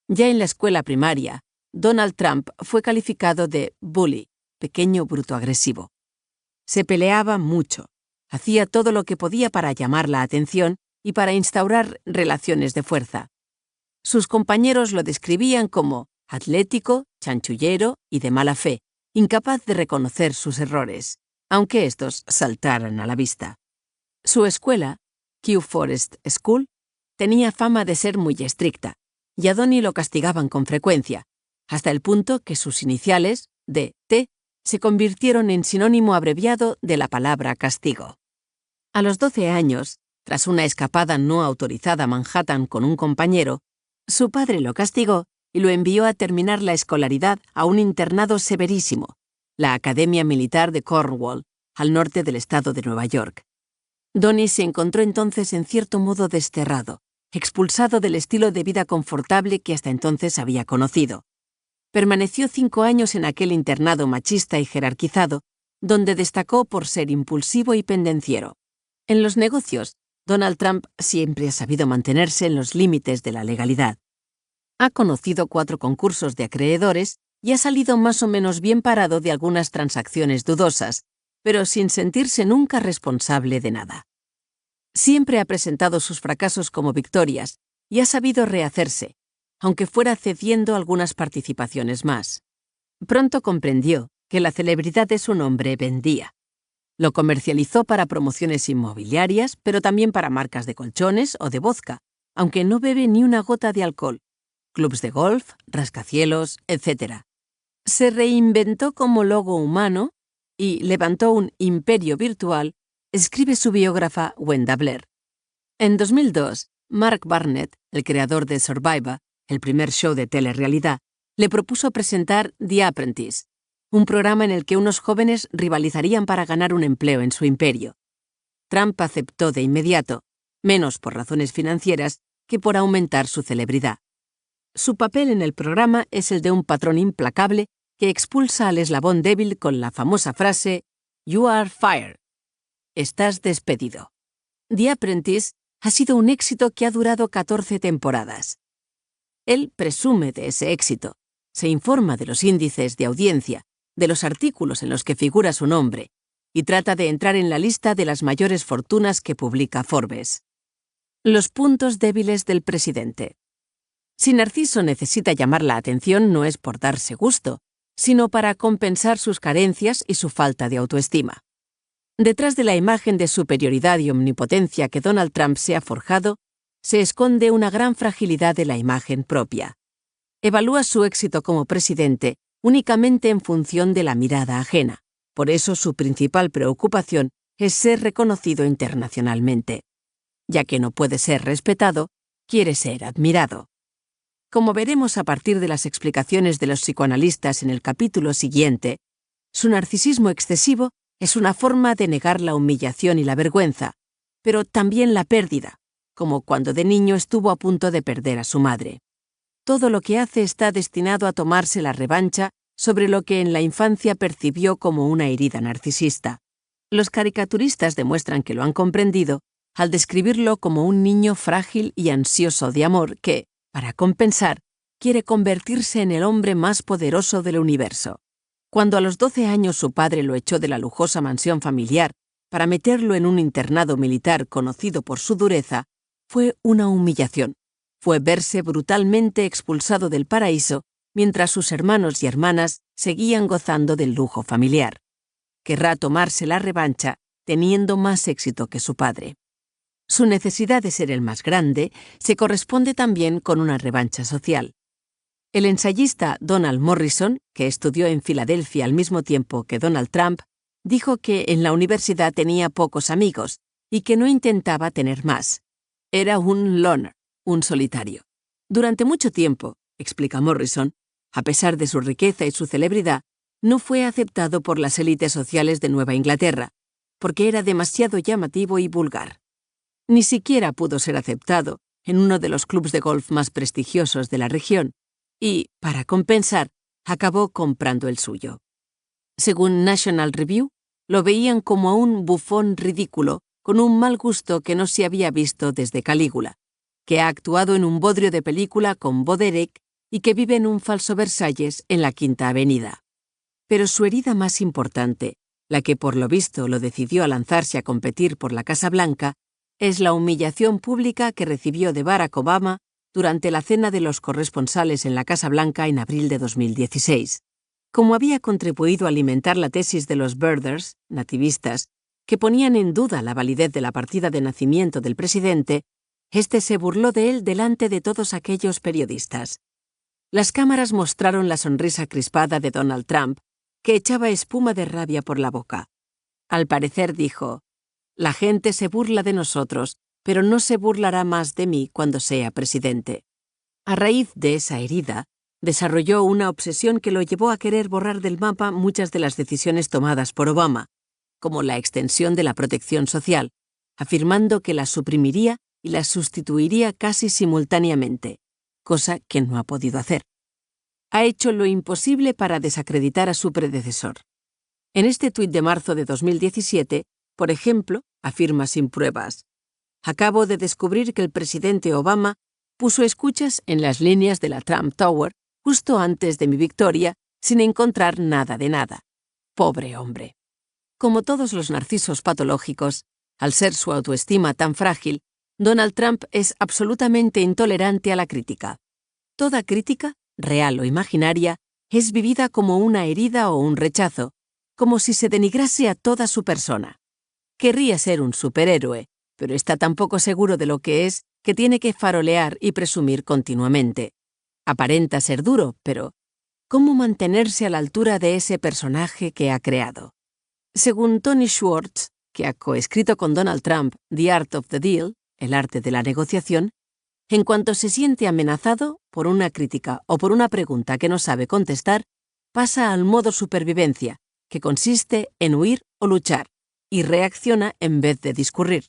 Ya en la escuela primaria, Donald Trump fue calificado de bully, pequeño bruto agresivo. Se peleaba mucho, hacía todo lo que podía para llamar la atención y para instaurar relaciones de fuerza. Sus compañeros lo describían como atlético, chanchullero y de mala fe, incapaz de reconocer sus errores, aunque estos saltaran a la vista. Su escuela, Kew Forest School, tenía fama de ser muy estricta, y a Donnie lo castigaban con frecuencia, hasta el punto que sus iniciales, D.T., se convirtieron en sinónimo abreviado de la palabra castigo. A los 12 años, tras una escapada no autorizada a Manhattan con un compañero, su padre lo castigó y lo envió a terminar la escolaridad a un internado severísimo, la Academia Militar de Cornwall, al norte del estado de Nueva York. Donnie se encontró entonces en cierto modo desterrado, expulsado del estilo de vida confortable que hasta entonces había conocido. Permaneció 5 años en aquel internado machista y jerarquizado, donde destacó por ser impulsivo y pendenciero. En los negocios, Donald Trump siempre ha sabido mantenerse en los límites de la legalidad. Ha conocido 4 concursos de acreedores y ha salido más o menos bien parado de algunas transacciones dudosas, pero sin sentirse nunca responsable de nada. Siempre ha presentado sus fracasos como victorias y ha sabido rehacerse, aunque fuera cediendo algunas participaciones más. Pronto comprendió que la celebridad de su nombre vendía. Lo comercializó para promociones inmobiliarias, pero también para marcas de colchones o de vodka, aunque no bebe ni una gota de alcohol, clubs de golf, rascacielos, etc. Se reinventó como logo humano y levantó un imperio virtual, escribe su biógrafa Wenda Blair. En 2002, Mark Barnett, el creador de Survivor, el primer show de telerrealidad, le propuso presentar The Apprentice, un programa en el que unos jóvenes rivalizarían para ganar un empleo en su imperio. Trump aceptó de inmediato, menos por razones financieras que por aumentar su celebridad. Su papel en el programa es el de un patrón implacable que expulsa al eslabón débil con la famosa frase "You are fired". Estás despedido. The Apprentice ha sido un éxito que ha durado 14 temporadas. Él presume de ese éxito, se informa de los índices de audiencia, de los artículos en los que figura su nombre, y trata de entrar en la lista de las mayores fortunas que publica Forbes. Los puntos débiles del presidente. Si Narciso necesita llamar la atención no es por darse gusto, sino para compensar sus carencias y su falta de autoestima. Detrás de la imagen de superioridad y omnipotencia que Donald Trump se ha forjado, se esconde una gran fragilidad de la imagen propia. Evalúa su éxito como presidente únicamente en función de la mirada ajena. Por eso su principal preocupación es ser reconocido internacionalmente. Ya que no puede ser respetado, quiere ser admirado. Como veremos a partir de las explicaciones de los psicoanalistas en el capítulo siguiente, su narcisismo excesivo es una forma de negar la humillación y la vergüenza, pero también la pérdida, como cuando de niño estuvo a punto de perder a su madre. Todo lo que hace está destinado a tomarse la revancha sobre lo que en la infancia percibió como una herida narcisista. Los caricaturistas demuestran que lo han comprendido al describirlo como un niño frágil y ansioso de amor que, para compensar, quiere convertirse en el hombre más poderoso del universo. Cuando a los 12 años su padre lo echó de la lujosa mansión familiar para meterlo en un internado militar conocido por su dureza, fue una humillación. Fue verse brutalmente expulsado del paraíso mientras sus hermanos y hermanas seguían gozando del lujo familiar. Querrá tomarse la revancha teniendo más éxito que su padre. Su necesidad de ser el más grande se corresponde también con una revancha social. El ensayista Donald Morrison, que estudió en Filadelfia al mismo tiempo que Donald Trump, dijo que en la universidad tenía pocos amigos y que no intentaba tener más. Era un loner, un solitario. Durante mucho tiempo, explica Morrison, a pesar de su riqueza y su celebridad, no fue aceptado por las élites sociales de Nueva Inglaterra, porque era demasiado llamativo y vulgar. Ni siquiera pudo ser aceptado en uno de los clubes de golf más prestigiosos de la región y, para compensar, acabó comprando el suyo. Según National Review, lo veían como a un bufón ridículo con un mal gusto que no se había visto desde Calígula, que ha actuado en un bodrio de película con Bo Derek y que vive en un falso Versalles en la Quinta Avenida. Pero su herida más importante, la que por lo visto lo decidió a lanzarse a competir por la Casa Blanca, es la humillación pública que recibió de Barack Obama durante la cena de los corresponsales en la Casa Blanca en abril de 2016. Como había contribuido a alimentar la tesis de los birders, nativistas, que ponían en duda la validez de la partida de nacimiento del presidente, este se burló de él delante de todos aquellos periodistas. Las cámaras mostraron la sonrisa crispada de Donald Trump, que echaba espuma de rabia por la boca. Al parecer dijo: «La gente se burla de nosotros, pero no se burlará más de mí cuando sea presidente». A raíz de esa herida, desarrolló una obsesión que lo llevó a querer borrar del mapa muchas de las decisiones tomadas por Obama, como la extensión de la protección social, afirmando que las suprimiría y las sustituiría casi simultáneamente, cosa que no ha podido hacer. Ha hecho lo imposible para desacreditar a su predecesor. En este tuit de marzo de 2017, por ejemplo, afirma sin pruebas: acabo de descubrir que el presidente Obama puso escuchas en las líneas de la Trump Tower justo antes de mi victoria, sin encontrar nada de nada. Pobre hombre. Como todos los narcisos patológicos, al ser su autoestima tan frágil, Donald Trump es absolutamente intolerante a la crítica. Toda crítica, real o imaginaria, es vivida como una herida o un rechazo, como si se denigrase a toda su persona. Querría ser un superhéroe, pero está tan poco seguro de lo que es que tiene que farolear y presumir continuamente. Aparenta ser duro, pero ¿cómo mantenerse a la altura de ese personaje que ha creado? Según Tony Schwartz, que ha coescrito con Donald Trump The Art of the Deal, el arte de la negociación, en cuanto se siente amenazado por una crítica o por una pregunta que no sabe contestar, pasa al modo supervivencia, que consiste en huir o luchar, y reacciona en vez de discurrir.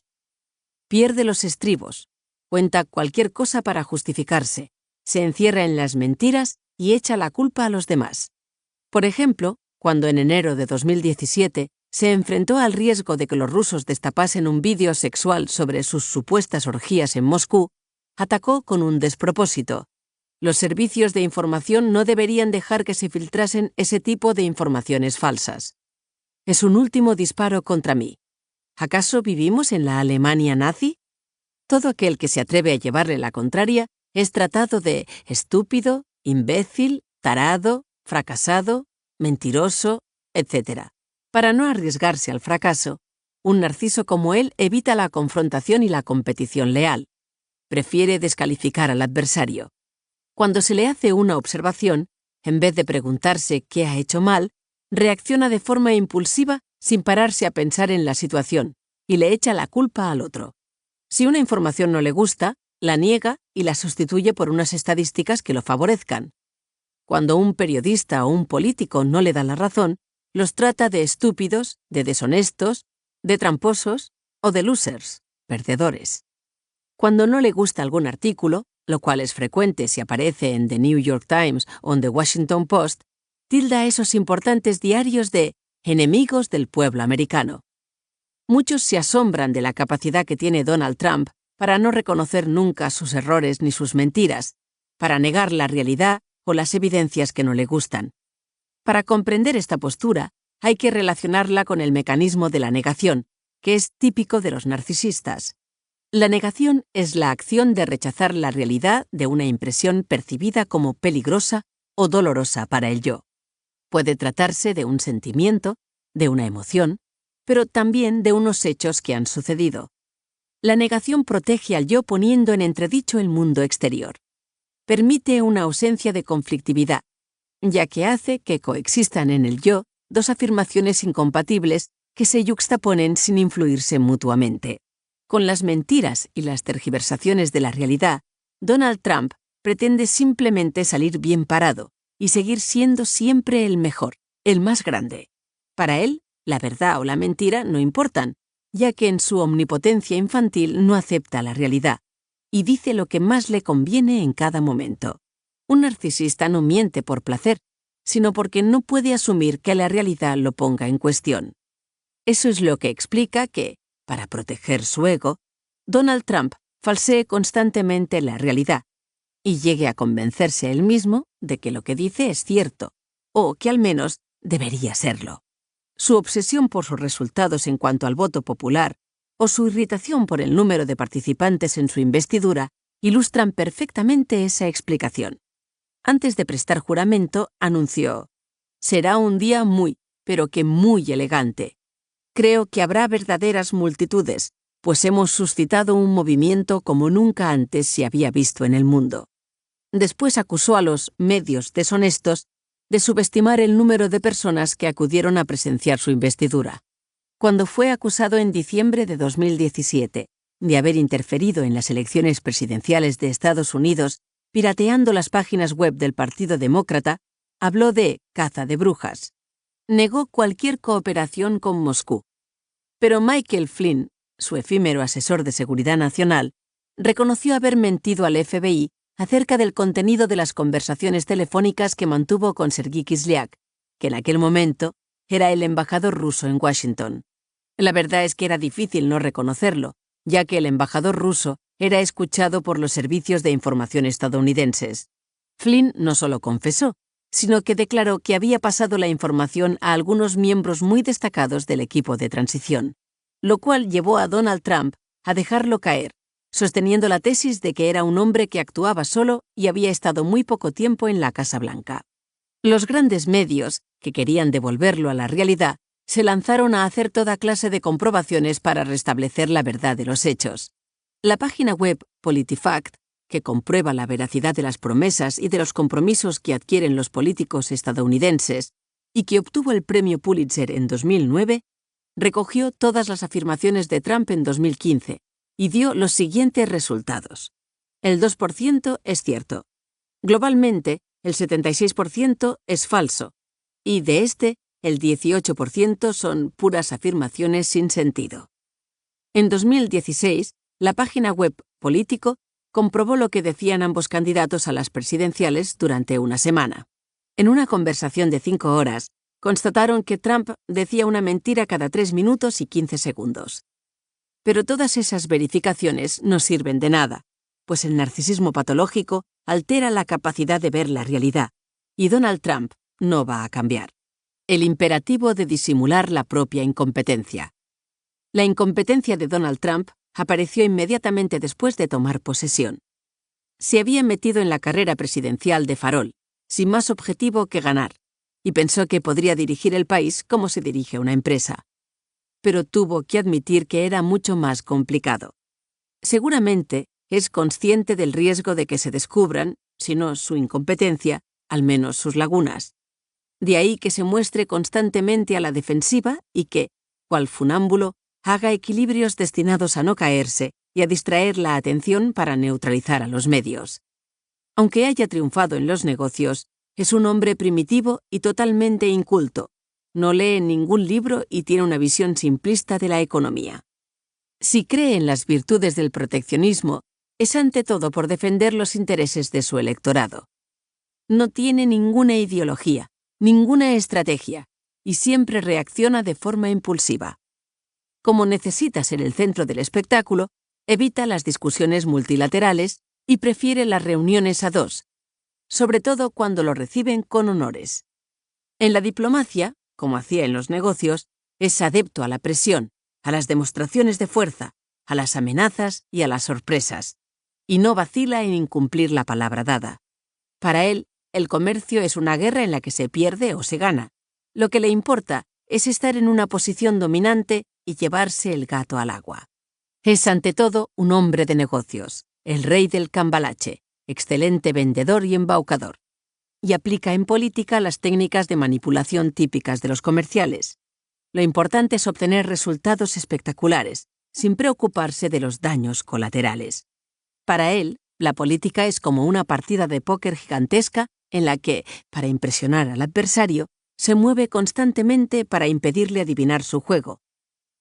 Pierde los estribos, cuenta cualquier cosa para justificarse, se encierra en las mentiras y echa la culpa a los demás. Por ejemplo, cuando en enero de 2017 se enfrentó al riesgo de que los rusos destapasen un vídeo sexual sobre sus supuestas orgías en Moscú, atacó con un despropósito: los servicios de información no deberían dejar que se filtrasen ese tipo de informaciones falsas. Es un último disparo contra mí. ¿Acaso vivimos en la Alemania nazi? Todo aquel que se atreve a llevarle la contraria es tratado de estúpido, imbécil, tarado, fracasado, mentiroso, etc. Para no arriesgarse al fracaso, un narciso como él evita la confrontación y la competición leal. Prefiere descalificar al adversario. Cuando se le hace una observación, en vez de preguntarse qué ha hecho mal, reacciona de forma impulsiva sin pararse a pensar en la situación y le echa la culpa al otro. Si una información no le gusta, la niega y la sustituye por unas estadísticas que lo favorezcan. Cuando un periodista o un político no le da la razón, los trata de estúpidos, de deshonestos, de tramposos o de losers, perdedores. Cuando no le gusta algún artículo, lo cual es frecuente si aparece en The New York Times o en The Washington Post, tilda a esos importantes diarios de enemigos del pueblo americano. Muchos se asombran de la capacidad que tiene Donald Trump para no reconocer nunca sus errores ni sus mentiras, para negar la realidad o las evidencias que no le gustan. Para comprender esta postura, hay que relacionarla con el mecanismo de la negación, que es típico de los narcisistas. La negación es la acción de rechazar la realidad de una impresión percibida como peligrosa o dolorosa para el yo. Puede tratarse de un sentimiento, de una emoción, pero también de unos hechos que han sucedido. La negación protege al yo poniendo en entredicho el mundo exterior. Permite una ausencia de conflictividad, ya que hace que coexistan en el yo dos afirmaciones incompatibles que se yuxtaponen sin influirse mutuamente. Con las mentiras y las tergiversaciones de la realidad, Donald Trump pretende simplemente salir bien parado y seguir siendo siempre el mejor, el más grande. Para él, la verdad o la mentira no importan, ya que en su omnipotencia infantil no acepta la realidad y dice lo que más le conviene en cada momento. Un narcisista no miente por placer, sino porque no puede asumir que la realidad lo ponga en cuestión. Eso es lo que explica que, para proteger su ego, Donald Trump falsee constantemente la realidad y llegue a convencerse él mismo de que lo que dice es cierto, o que al menos debería serlo. Su obsesión por sus resultados en cuanto al voto popular o su irritación por el número de participantes en su investidura ilustran perfectamente esa explicación. Antes de prestar juramento, anunció: «Será un día muy, pero que muy elegante. Creo que habrá verdaderas multitudes, pues hemos suscitado un movimiento como nunca antes se había visto en el mundo». Después acusó a los medios deshonestos de subestimar el número de personas que acudieron a presenciar su investidura. Cuando fue acusado en diciembre de 2017 de haber interferido en las elecciones presidenciales de Estados Unidos pirateando las páginas web del Partido Demócrata, habló de caza de brujas. Negó cualquier cooperación con Moscú. Pero Michael Flynn, su efímero asesor de seguridad nacional, reconoció haber mentido al FBI acerca del contenido de las conversaciones telefónicas que mantuvo con Sergei Kislyak, que en aquel momento era el embajador ruso en Washington. La verdad es que era difícil no reconocerlo, ya que el embajador ruso era escuchado por los servicios de información estadounidenses. Flynn no solo confesó, sino que declaró que había pasado la información a algunos miembros muy destacados del equipo de transición, lo cual llevó a Donald Trump a dejarlo caer, sosteniendo la tesis de que era un hombre que actuaba solo y había estado muy poco tiempo en la Casa Blanca. Los grandes medios, que querían devolverlo a la realidad, se lanzaron a hacer toda clase de comprobaciones para restablecer la verdad de los hechos. La página web PolitiFact, que comprueba la veracidad de las promesas y de los compromisos que adquieren los políticos estadounidenses y que obtuvo el premio Pulitzer en 2009, recogió todas las afirmaciones de Trump en 2015 y dio los siguientes resultados. El 2% es cierto. Globalmente, el 76% es falso. Y de el 18% son puras afirmaciones sin sentido. En 2016, la página web Político comprobó lo que decían ambos candidatos a las presidenciales durante una semana. En una conversación de 5 horas, constataron que Trump decía una mentira cada 3 minutos y 15 segundos. Pero todas esas verificaciones no sirven de nada, pues el narcisismo patológico altera la capacidad de ver la realidad, y Donald Trump no va a cambiar. El imperativo de disimular la propia incompetencia. La incompetencia de Donald Trump apareció inmediatamente después de tomar posesión. Se había metido en la carrera presidencial de farol, sin más objetivo que ganar, y pensó que podría dirigir el país como se dirige una empresa. Pero tuvo que admitir que era mucho más complicado. Seguramente es consciente del riesgo de que se descubran, si no su incompetencia, al menos sus lagunas. De ahí que se muestre constantemente a la defensiva y que, cual funámbulo, haga equilibrios destinados a no caerse y a distraer la atención para neutralizar a los medios. Aunque haya triunfado en los negocios, es un hombre primitivo y totalmente inculto. No lee ningún libro y tiene una visión simplista de la economía. Si cree en las virtudes del proteccionismo, es ante todo por defender los intereses de su electorado. No tiene ninguna ideología, ninguna estrategia, y siempre reacciona de forma impulsiva. Como necesita ser el centro del espectáculo, evita las discusiones multilaterales y prefiere las reuniones a dos, sobre todo cuando lo reciben con honores. En la diplomacia, como hacía en los negocios, es adepto a la presión, a las demostraciones de fuerza, a las amenazas y a las sorpresas, y no vacila en incumplir la palabra dada. Para él, el comercio es una guerra en la que se pierde o se gana. Lo que le importa es estar en una posición dominante y llevarse el gato al agua. Es ante todo un hombre de negocios, el rey del cambalache, excelente vendedor y embaucador. Y aplica en política las técnicas de manipulación típicas de los comerciales. Lo importante es obtener resultados espectaculares, sin preocuparse de los daños colaterales. Para él, la política es como una partida de póker gigantesca en la que, para impresionar al adversario, se mueve constantemente para impedirle adivinar su juego,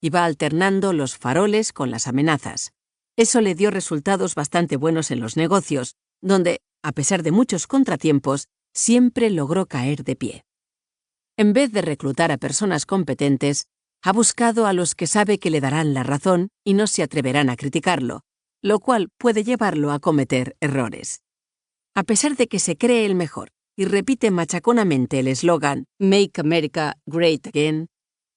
y va alternando los faroles con las amenazas. Eso le dio resultados bastante buenos en los negocios, donde, a pesar de muchos contratiempos, siempre logró caer de pie. En vez de reclutar a personas competentes, ha buscado a los que sabe que le darán la razón y no se atreverán a criticarlo, lo cual puede llevarlo a cometer errores. A pesar de que se cree el mejor y repite machaconamente el eslogan Make America Great Again,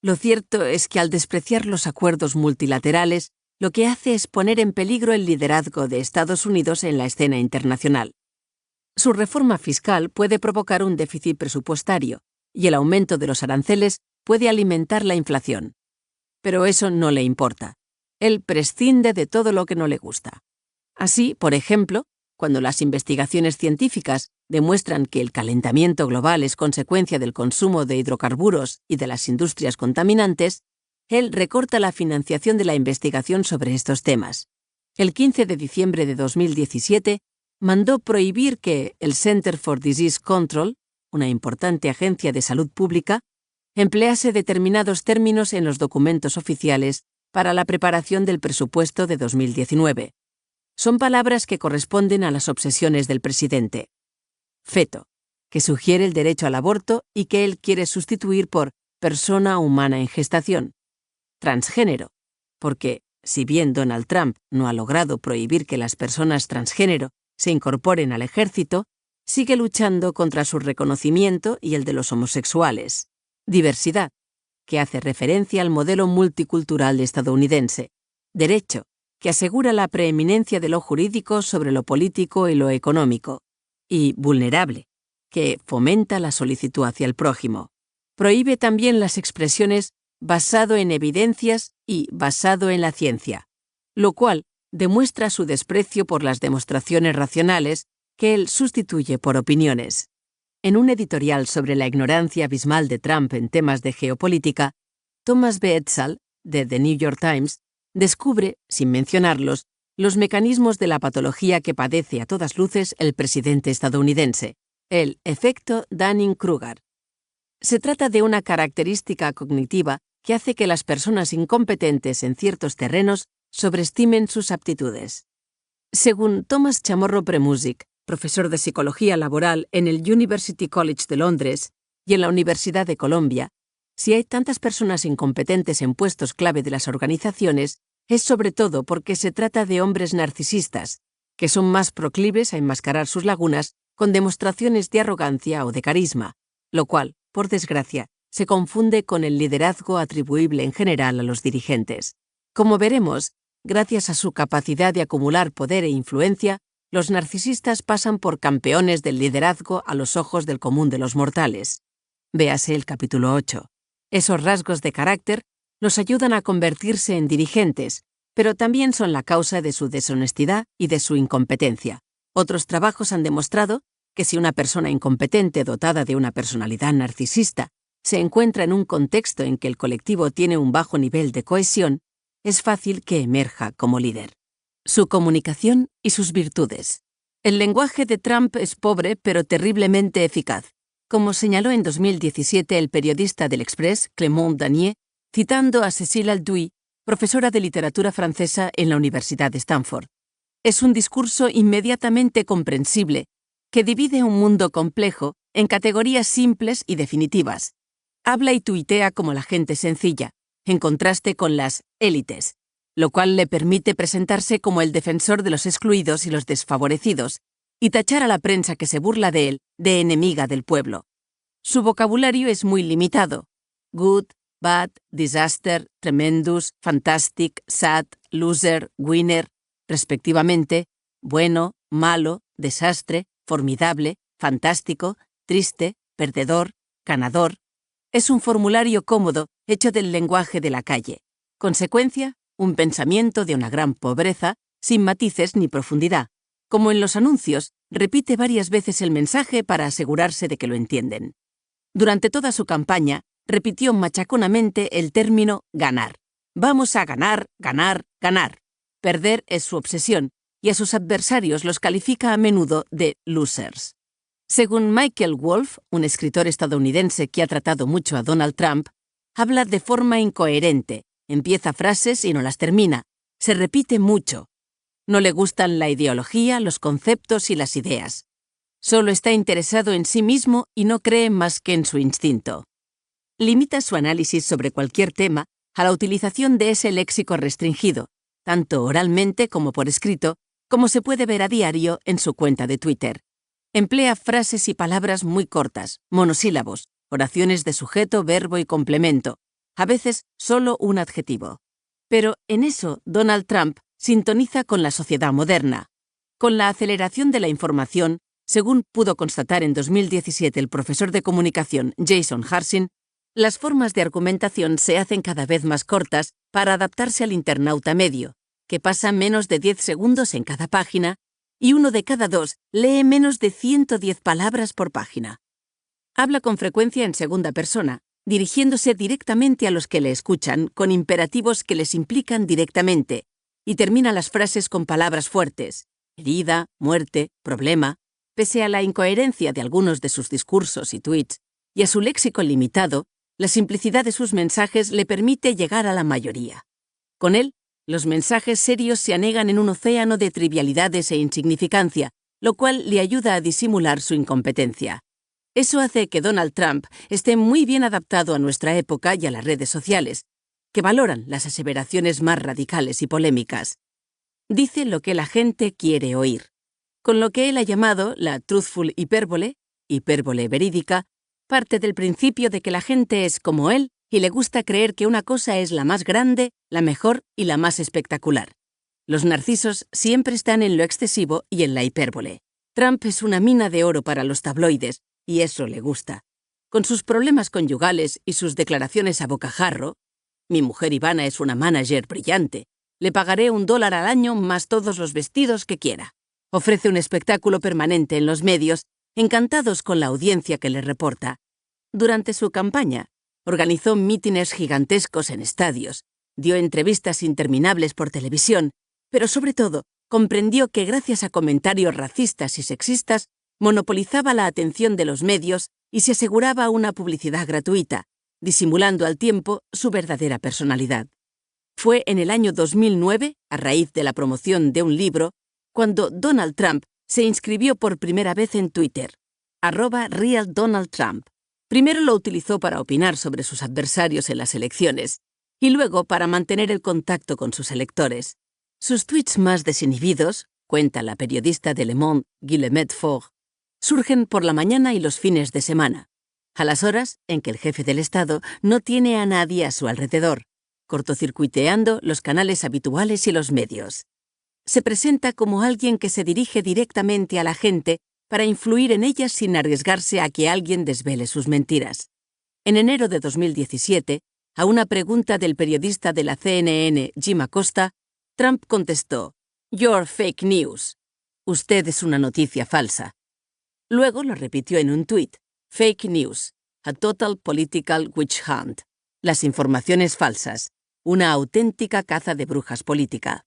lo cierto es que al despreciar los acuerdos multilaterales, lo que hace es poner en peligro el liderazgo de Estados Unidos en la escena internacional. Su reforma fiscal puede provocar un déficit presupuestario y el aumento de los aranceles puede alimentar la inflación. Pero eso no le importa. Él prescinde de todo lo que no le gusta. Así, por ejemplo, cuando las investigaciones científicas demuestran que el calentamiento global es consecuencia del consumo de hidrocarburos y de las industrias contaminantes, él recorta la financiación de la investigación sobre estos temas. El 15 de diciembre de 2017, mandó prohibir que el Center for Disease Control, una importante agencia de salud pública, emplease determinados términos en los documentos oficiales para la preparación del presupuesto de 2019. Son palabras que corresponden a las obsesiones del presidente. Feto, que sugiere el derecho al aborto y que él quiere sustituir por persona humana en gestación. Transgénero, porque, si bien Donald Trump no ha logrado prohibir que las personas transgénero se incorporen al ejército, sigue luchando contra su reconocimiento y el de los homosexuales. Diversidad, que hace referencia al modelo multicultural estadounidense. Derecho, que asegura la preeminencia de lo jurídico sobre lo político y lo económico. Y vulnerable, que fomenta la solicitud hacia el prójimo. Prohíbe también las expresiones basado en evidencias y basado en la ciencia, lo cual demuestra su desprecio por las demostraciones racionales que él sustituye por opiniones. En un editorial sobre la ignorancia abismal de Trump en temas de geopolítica, Thomas B. Edsall, de The New York Times, descubre, sin mencionarlos, los mecanismos de la patología que padece a todas luces el presidente estadounidense, el efecto Dunning-Kruger. Se trata de una característica cognitiva que hace que las personas incompetentes en ciertos terrenos sobreestimen sus aptitudes. Según Thomas Chamorro Premusic, profesor de Psicología Laboral en el University College de Londres y en la Universidad de Columbia, si hay tantas personas incompetentes en puestos clave de las organizaciones, es sobre todo porque se trata de hombres narcisistas, que son más proclives a enmascarar sus lagunas con demostraciones de arrogancia o de carisma, lo cual, por desgracia, se confunde con el liderazgo atribuible en general a los dirigentes. Como veremos, gracias a su capacidad de acumular poder e influencia, los narcisistas pasan por campeones del liderazgo a los ojos del común de los mortales. Véase el capítulo 8. Esos rasgos de carácter los ayudan a convertirse en dirigentes, pero también son la causa de su deshonestidad y de su incompetencia. Otros trabajos han demostrado que si una persona incompetente dotada de una personalidad narcisista se encuentra en un contexto en que el colectivo tiene un bajo nivel de cohesión, es fácil que emerja como líder. Su comunicación y sus virtudes. El lenguaje de Trump es pobre pero terriblemente eficaz, como señaló en 2017 el periodista del Express, Clément Danier, citando a Cécile Alduy, profesora de literatura francesa en la Universidad de Stanford. Es un discurso inmediatamente comprensible que divide un mundo complejo en categorías simples y definitivas. Habla y tuitea como la gente sencilla, en contraste con las élites, lo cual le permite presentarse como el defensor de los excluidos y los desfavorecidos, y tachar a la prensa que se burla de él de enemiga del pueblo. Su vocabulario es muy limitado. Good, bad, disaster, tremendous, fantastic, sad, loser, winner, respectivamente, bueno, malo, desastre, formidable, fantástico, triste, perdedor, ganador. Es un formulario cómodo hecho del lenguaje de la calle. Consecuencia, un pensamiento de una gran pobreza, sin matices ni profundidad. Como en los anuncios, repite varias veces el mensaje para asegurarse de que lo entienden. Durante toda su campaña, repitió machaconamente el término ganar. Vamos a ganar, ganar, ganar. Perder es su obsesión, y a sus adversarios los califica a menudo de losers. Según Michael Wolff, un escritor estadounidense que ha tratado mucho a Donald Trump, habla de forma incoherente, empieza frases y no las termina, se repite mucho. No le gustan la ideología, los conceptos y las ideas. Solo está interesado en sí mismo y no cree más que en su instinto. Limita su análisis sobre cualquier tema a la utilización de ese léxico restringido, tanto oralmente como por escrito, como se puede ver a diario en su cuenta de Twitter. Emplea frases y palabras muy cortas, monosílabos, oraciones de sujeto, verbo y complemento, a veces solo un adjetivo. Pero en eso Donald Trump sintoniza con la sociedad moderna. Con la aceleración de la información, según pudo constatar en 2017 el profesor de comunicación Jason Harsin, las formas de argumentación se hacen cada vez más cortas para adaptarse al internauta medio, que pasa menos de 10 segundos en cada página, y 1 de cada 2 lee menos de 110 palabras por página. Habla con frecuencia en segunda persona, dirigiéndose directamente a los que le escuchan con imperativos que les implican directamente, y termina las frases con palabras fuertes, herida, muerte, problema. Pese a la incoherencia de algunos de sus discursos y tweets y a su léxico limitado, la simplicidad de sus mensajes le permite llegar a la mayoría. Con él, los mensajes serios se anegan en un océano de trivialidades e insignificancia, lo cual le ayuda a disimular su incompetencia. Eso hace que Donald Trump esté muy bien adaptado a nuestra época y a las redes sociales, que valoran las aseveraciones más radicales y polémicas. Dice lo que la gente quiere oír, con lo que él ha llamado la truthful hipérbole verídica, parte del principio de que la gente es como él y le gusta creer que una cosa es la más grande, la mejor y la más espectacular. Los narcisos siempre están en lo excesivo y en la hipérbole. Trump es una mina de oro para los tabloides, y eso le gusta. Con sus problemas conyugales y sus declaraciones a bocajarro, mi mujer Ivana es una manager brillante, le pagaré $1 al año más todos los vestidos que quiera. Ofrece un espectáculo permanente en los medios, encantados con la audiencia que le reporta. Durante su campaña, organizó mítines gigantescos en estadios, dio entrevistas interminables por televisión, pero sobre todo, comprendió que gracias a comentarios racistas y sexistas, monopolizaba la atención de los medios y se aseguraba una publicidad gratuita, disimulando al tiempo su verdadera personalidad. Fue en el año 2009, a raíz de la promoción de un libro, cuando Donald Trump se inscribió por primera vez en Twitter, @RealDonaldTrump. Primero lo utilizó para opinar sobre sus adversarios en las elecciones y luego para mantener el contacto con sus electores. Sus tweets más desinhibidos, cuenta la periodista de Le Monde, Guillemette Faure, surgen por la mañana y los fines de semana, a las horas en que el jefe del Estado no tiene a nadie a su alrededor, cortocircuiteando los canales habituales y los medios. Se presenta como alguien que se dirige directamente a la gente para influir en ellas sin arriesgarse a que alguien desvele sus mentiras. En enero de 2017, a una pregunta del periodista de la CNN, Jim Acosta, Trump contestó, "You're fake news". Usted es una noticia falsa. Luego lo repitió en un tuit, "Fake news, a total political witch hunt". Las informaciones falsas, una auténtica caza de brujas política.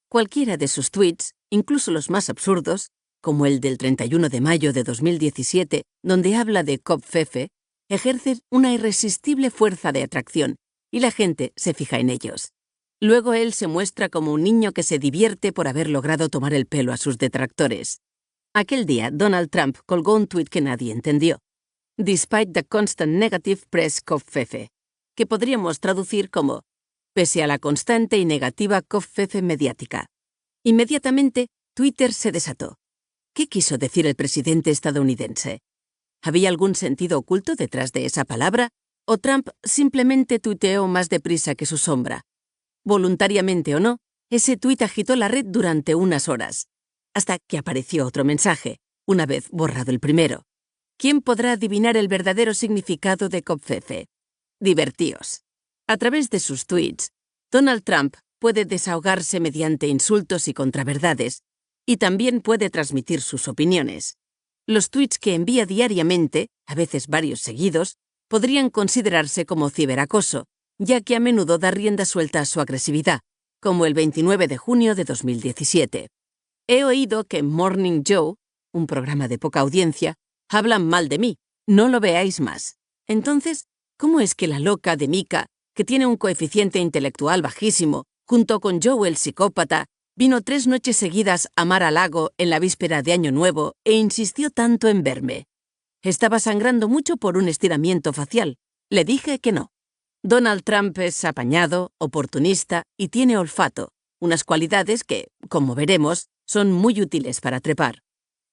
Cualquiera de sus tweets, incluso los más absurdos, como el del 31 de mayo de 2017, donde habla de Covfefe, ejercen una irresistible fuerza de atracción y la gente se fija en ellos. Luego él se muestra como un niño que se divierte por haber logrado tomar el pelo a sus detractores. Aquel día, Donald Trump colgó un tuit que nadie entendió. "Despite the constant negative press Covfefe", que podríamos traducir como "pese a la constante y negativa Covfefe mediática". Inmediatamente, Twitter se desató. ¿Qué quiso decir el presidente estadounidense? ¿Había algún sentido oculto detrás de esa palabra? ¿O Trump simplemente tuiteó más deprisa que su sombra? Voluntariamente o no, ese tuit agitó la red durante unas horas, hasta que apareció otro mensaje, una vez borrado el primero. ¿Quién podrá adivinar el verdadero significado de Covfefe? Divertíos. A través de sus tweets, Donald Trump puede desahogarse mediante insultos y contraverdades, y también puede transmitir sus opiniones. Los tweets que envía diariamente, a veces varios seguidos, podrían considerarse como ciberacoso, ya que a menudo da rienda suelta a su agresividad, como el 29 de junio de 2017. He oído que Morning Joe, un programa de poca audiencia, hablan mal de mí, no lo veáis más. Entonces, ¿cómo es que la loca de Mika, que tiene un coeficiente intelectual bajísimo, junto con Joe el psicópata, vino 3 noches seguidas a Mar-a-Lago en la víspera de Año Nuevo e insistió tanto en verme? Estaba sangrando mucho por un estiramiento facial. Le dije que no. Donald Trump es apañado, oportunista y tiene olfato, unas cualidades que, como veremos, son muy útiles para trepar.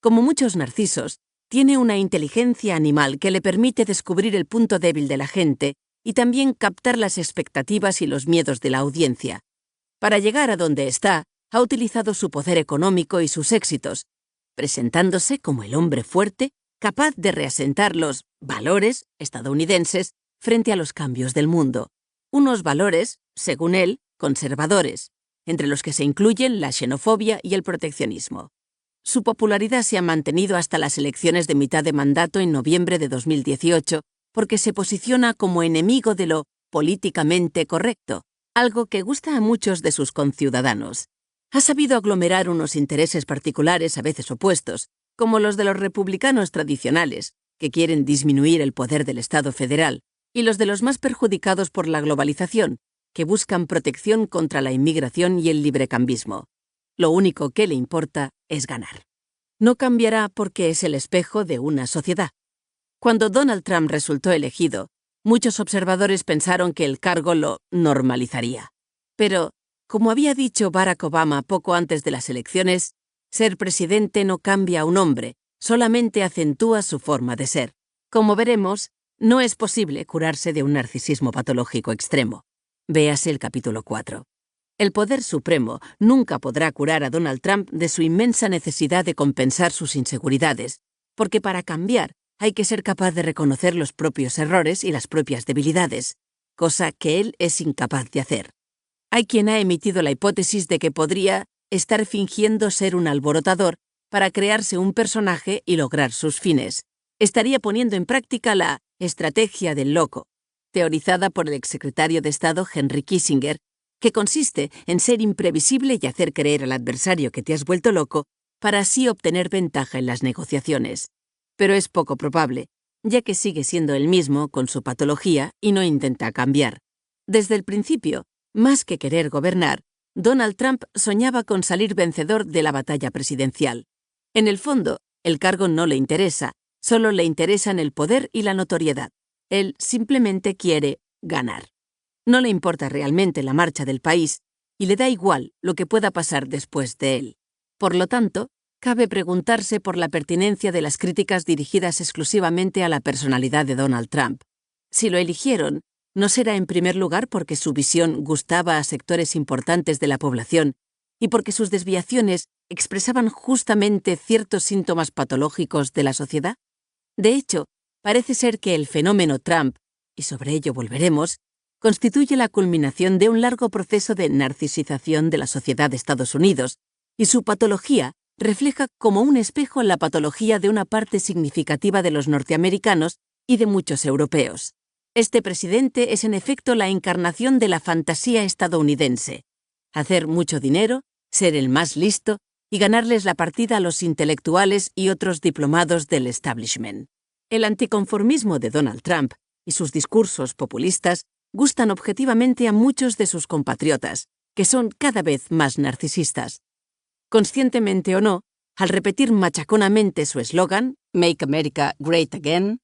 Como muchos narcisos, tiene una inteligencia animal que le permite descubrir el punto débil de la gente y también captar las expectativas y los miedos de la audiencia. Para llegar a donde está, ha utilizado su poder económico y sus éxitos, presentándose como el hombre fuerte, capaz de reasentar los valores estadounidenses frente a los cambios del mundo. Unos valores, según él, conservadores, entre los que se incluyen la xenofobia y el proteccionismo. Su popularidad se ha mantenido hasta las elecciones de mitad de mandato en noviembre de 2018 porque se posiciona como enemigo de lo políticamente correcto, algo que gusta a muchos de sus conciudadanos. Ha sabido aglomerar unos intereses particulares a veces opuestos, como los de los republicanos tradicionales, que quieren disminuir el poder del Estado federal, y los de los más perjudicados por la globalización, que buscan protección contra la inmigración y el librecambismo. Lo único que le importa es ganar. No cambiará porque es el espejo de una sociedad. Cuando Donald Trump resultó elegido, muchos observadores pensaron que el cargo lo normalizaría. Pero, como había dicho Barack Obama poco antes de las elecciones, ser presidente no cambia a un hombre, solamente acentúa su forma de ser. Como veremos, no es posible curarse de un narcisismo patológico extremo. Véase el capítulo 4. El poder supremo nunca podrá curar a Donald Trump de su inmensa necesidad de compensar sus inseguridades, porque para cambiar hay que ser capaz de reconocer los propios errores y las propias debilidades, cosa que él es incapaz de hacer. Hay quien ha emitido la hipótesis de que podría estar fingiendo ser un alborotador para crearse un personaje y lograr sus fines. Estaría poniendo en práctica la estrategia del loco, teorizada por el exsecretario de Estado Henry Kissinger, que consiste en ser imprevisible y hacer creer al adversario que te has vuelto loco para así obtener ventaja en las negociaciones. Pero es poco probable, ya que sigue siendo el mismo con su patología y no intenta cambiar. Desde el principio, más que querer gobernar, Donald Trump soñaba con salir vencedor de la batalla presidencial. En el fondo, el cargo no le interesa, solo le interesan el poder y la notoriedad. Él simplemente quiere ganar. No le importa realmente la marcha del país y le da igual lo que pueda pasar después de él. Por lo tanto, cabe preguntarse por la pertinencia de las críticas dirigidas exclusivamente a la personalidad de Donald Trump. Si lo eligieron, no será en primer lugar porque su visión gustaba a sectores importantes de la población y porque sus desviaciones expresaban justamente ciertos síntomas patológicos de la sociedad. De hecho, parece ser que el fenómeno Trump, y sobre ello volveremos, constituye la culminación de un largo proceso de narcisización de la sociedad de Estados Unidos, y su patología refleja como un espejo la patología de una parte significativa de los norteamericanos y de muchos europeos. Este presidente es en efecto la encarnación de la fantasía estadounidense: hacer mucho dinero, ser el más listo y ganarles la partida a los intelectuales y otros diplomados del establishment. El anticonformismo de Donald Trump y sus discursos populistas gustan objetivamente a muchos de sus compatriotas, que son cada vez más narcisistas. Conscientemente o no, al repetir machaconamente su eslogan, Make America Great Again,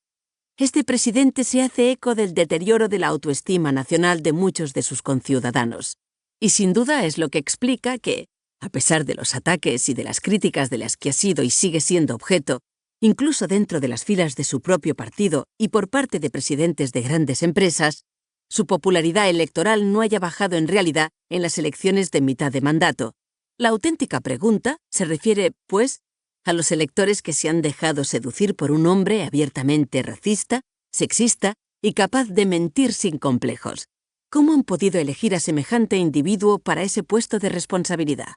este presidente se hace eco del deterioro de la autoestima nacional de muchos de sus conciudadanos. Y sin duda es lo que explica que, a pesar de los ataques y de las críticas de las que ha sido y sigue siendo objeto, incluso dentro de las filas de su propio partido y por parte de presidentes de grandes empresas, su popularidad electoral no haya bajado en realidad en las elecciones de mitad de mandato. La auténtica pregunta se refiere, pues, a los electores que se han dejado seducir por un hombre abiertamente racista, sexista y capaz de mentir sin complejos. ¿Cómo han podido elegir a semejante individuo para ese puesto de responsabilidad?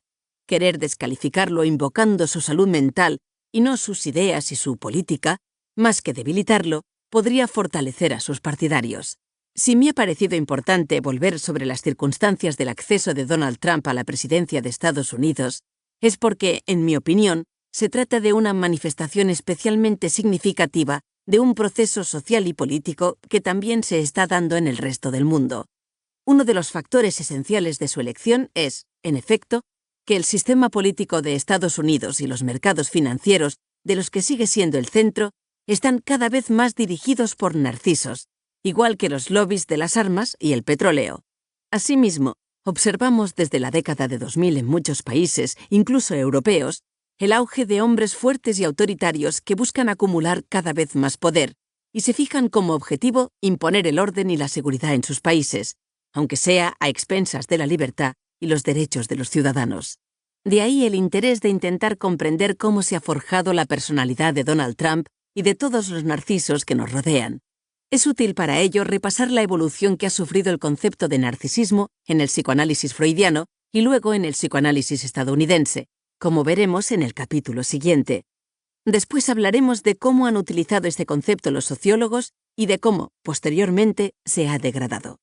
Querer descalificarlo invocando su salud mental y no sus ideas y su política, más que debilitarlo, podría fortalecer a sus partidarios. Si me ha parecido importante volver sobre las circunstancias del acceso de Donald Trump a la presidencia de Estados Unidos, es porque, en mi opinión, se trata de una manifestación especialmente significativa de un proceso social y político que también se está dando en el resto del mundo. Uno de los factores esenciales de su elección es, en efecto, que el sistema político de Estados Unidos y los mercados financieros, de los que sigue siendo el centro, están cada vez más dirigidos por narcisos, igual que los lobbies de las armas y el petróleo. Asimismo, observamos desde la década de 2000 en muchos países, incluso europeos, el auge de hombres fuertes y autoritarios que buscan acumular cada vez más poder y se fijan como objetivo imponer el orden y la seguridad en sus países, aunque sea a expensas de la libertad y los derechos de los ciudadanos. De ahí el interés de intentar comprender cómo se ha forjado la personalidad de Donald Trump y de todos los narcisos que nos rodean. Es útil para ello repasar la evolución que ha sufrido el concepto de narcisismo en el psicoanálisis freudiano y luego en el psicoanálisis estadounidense, como veremos en el capítulo siguiente. Después hablaremos de cómo han utilizado este concepto los sociólogos y de cómo, posteriormente, se ha degradado.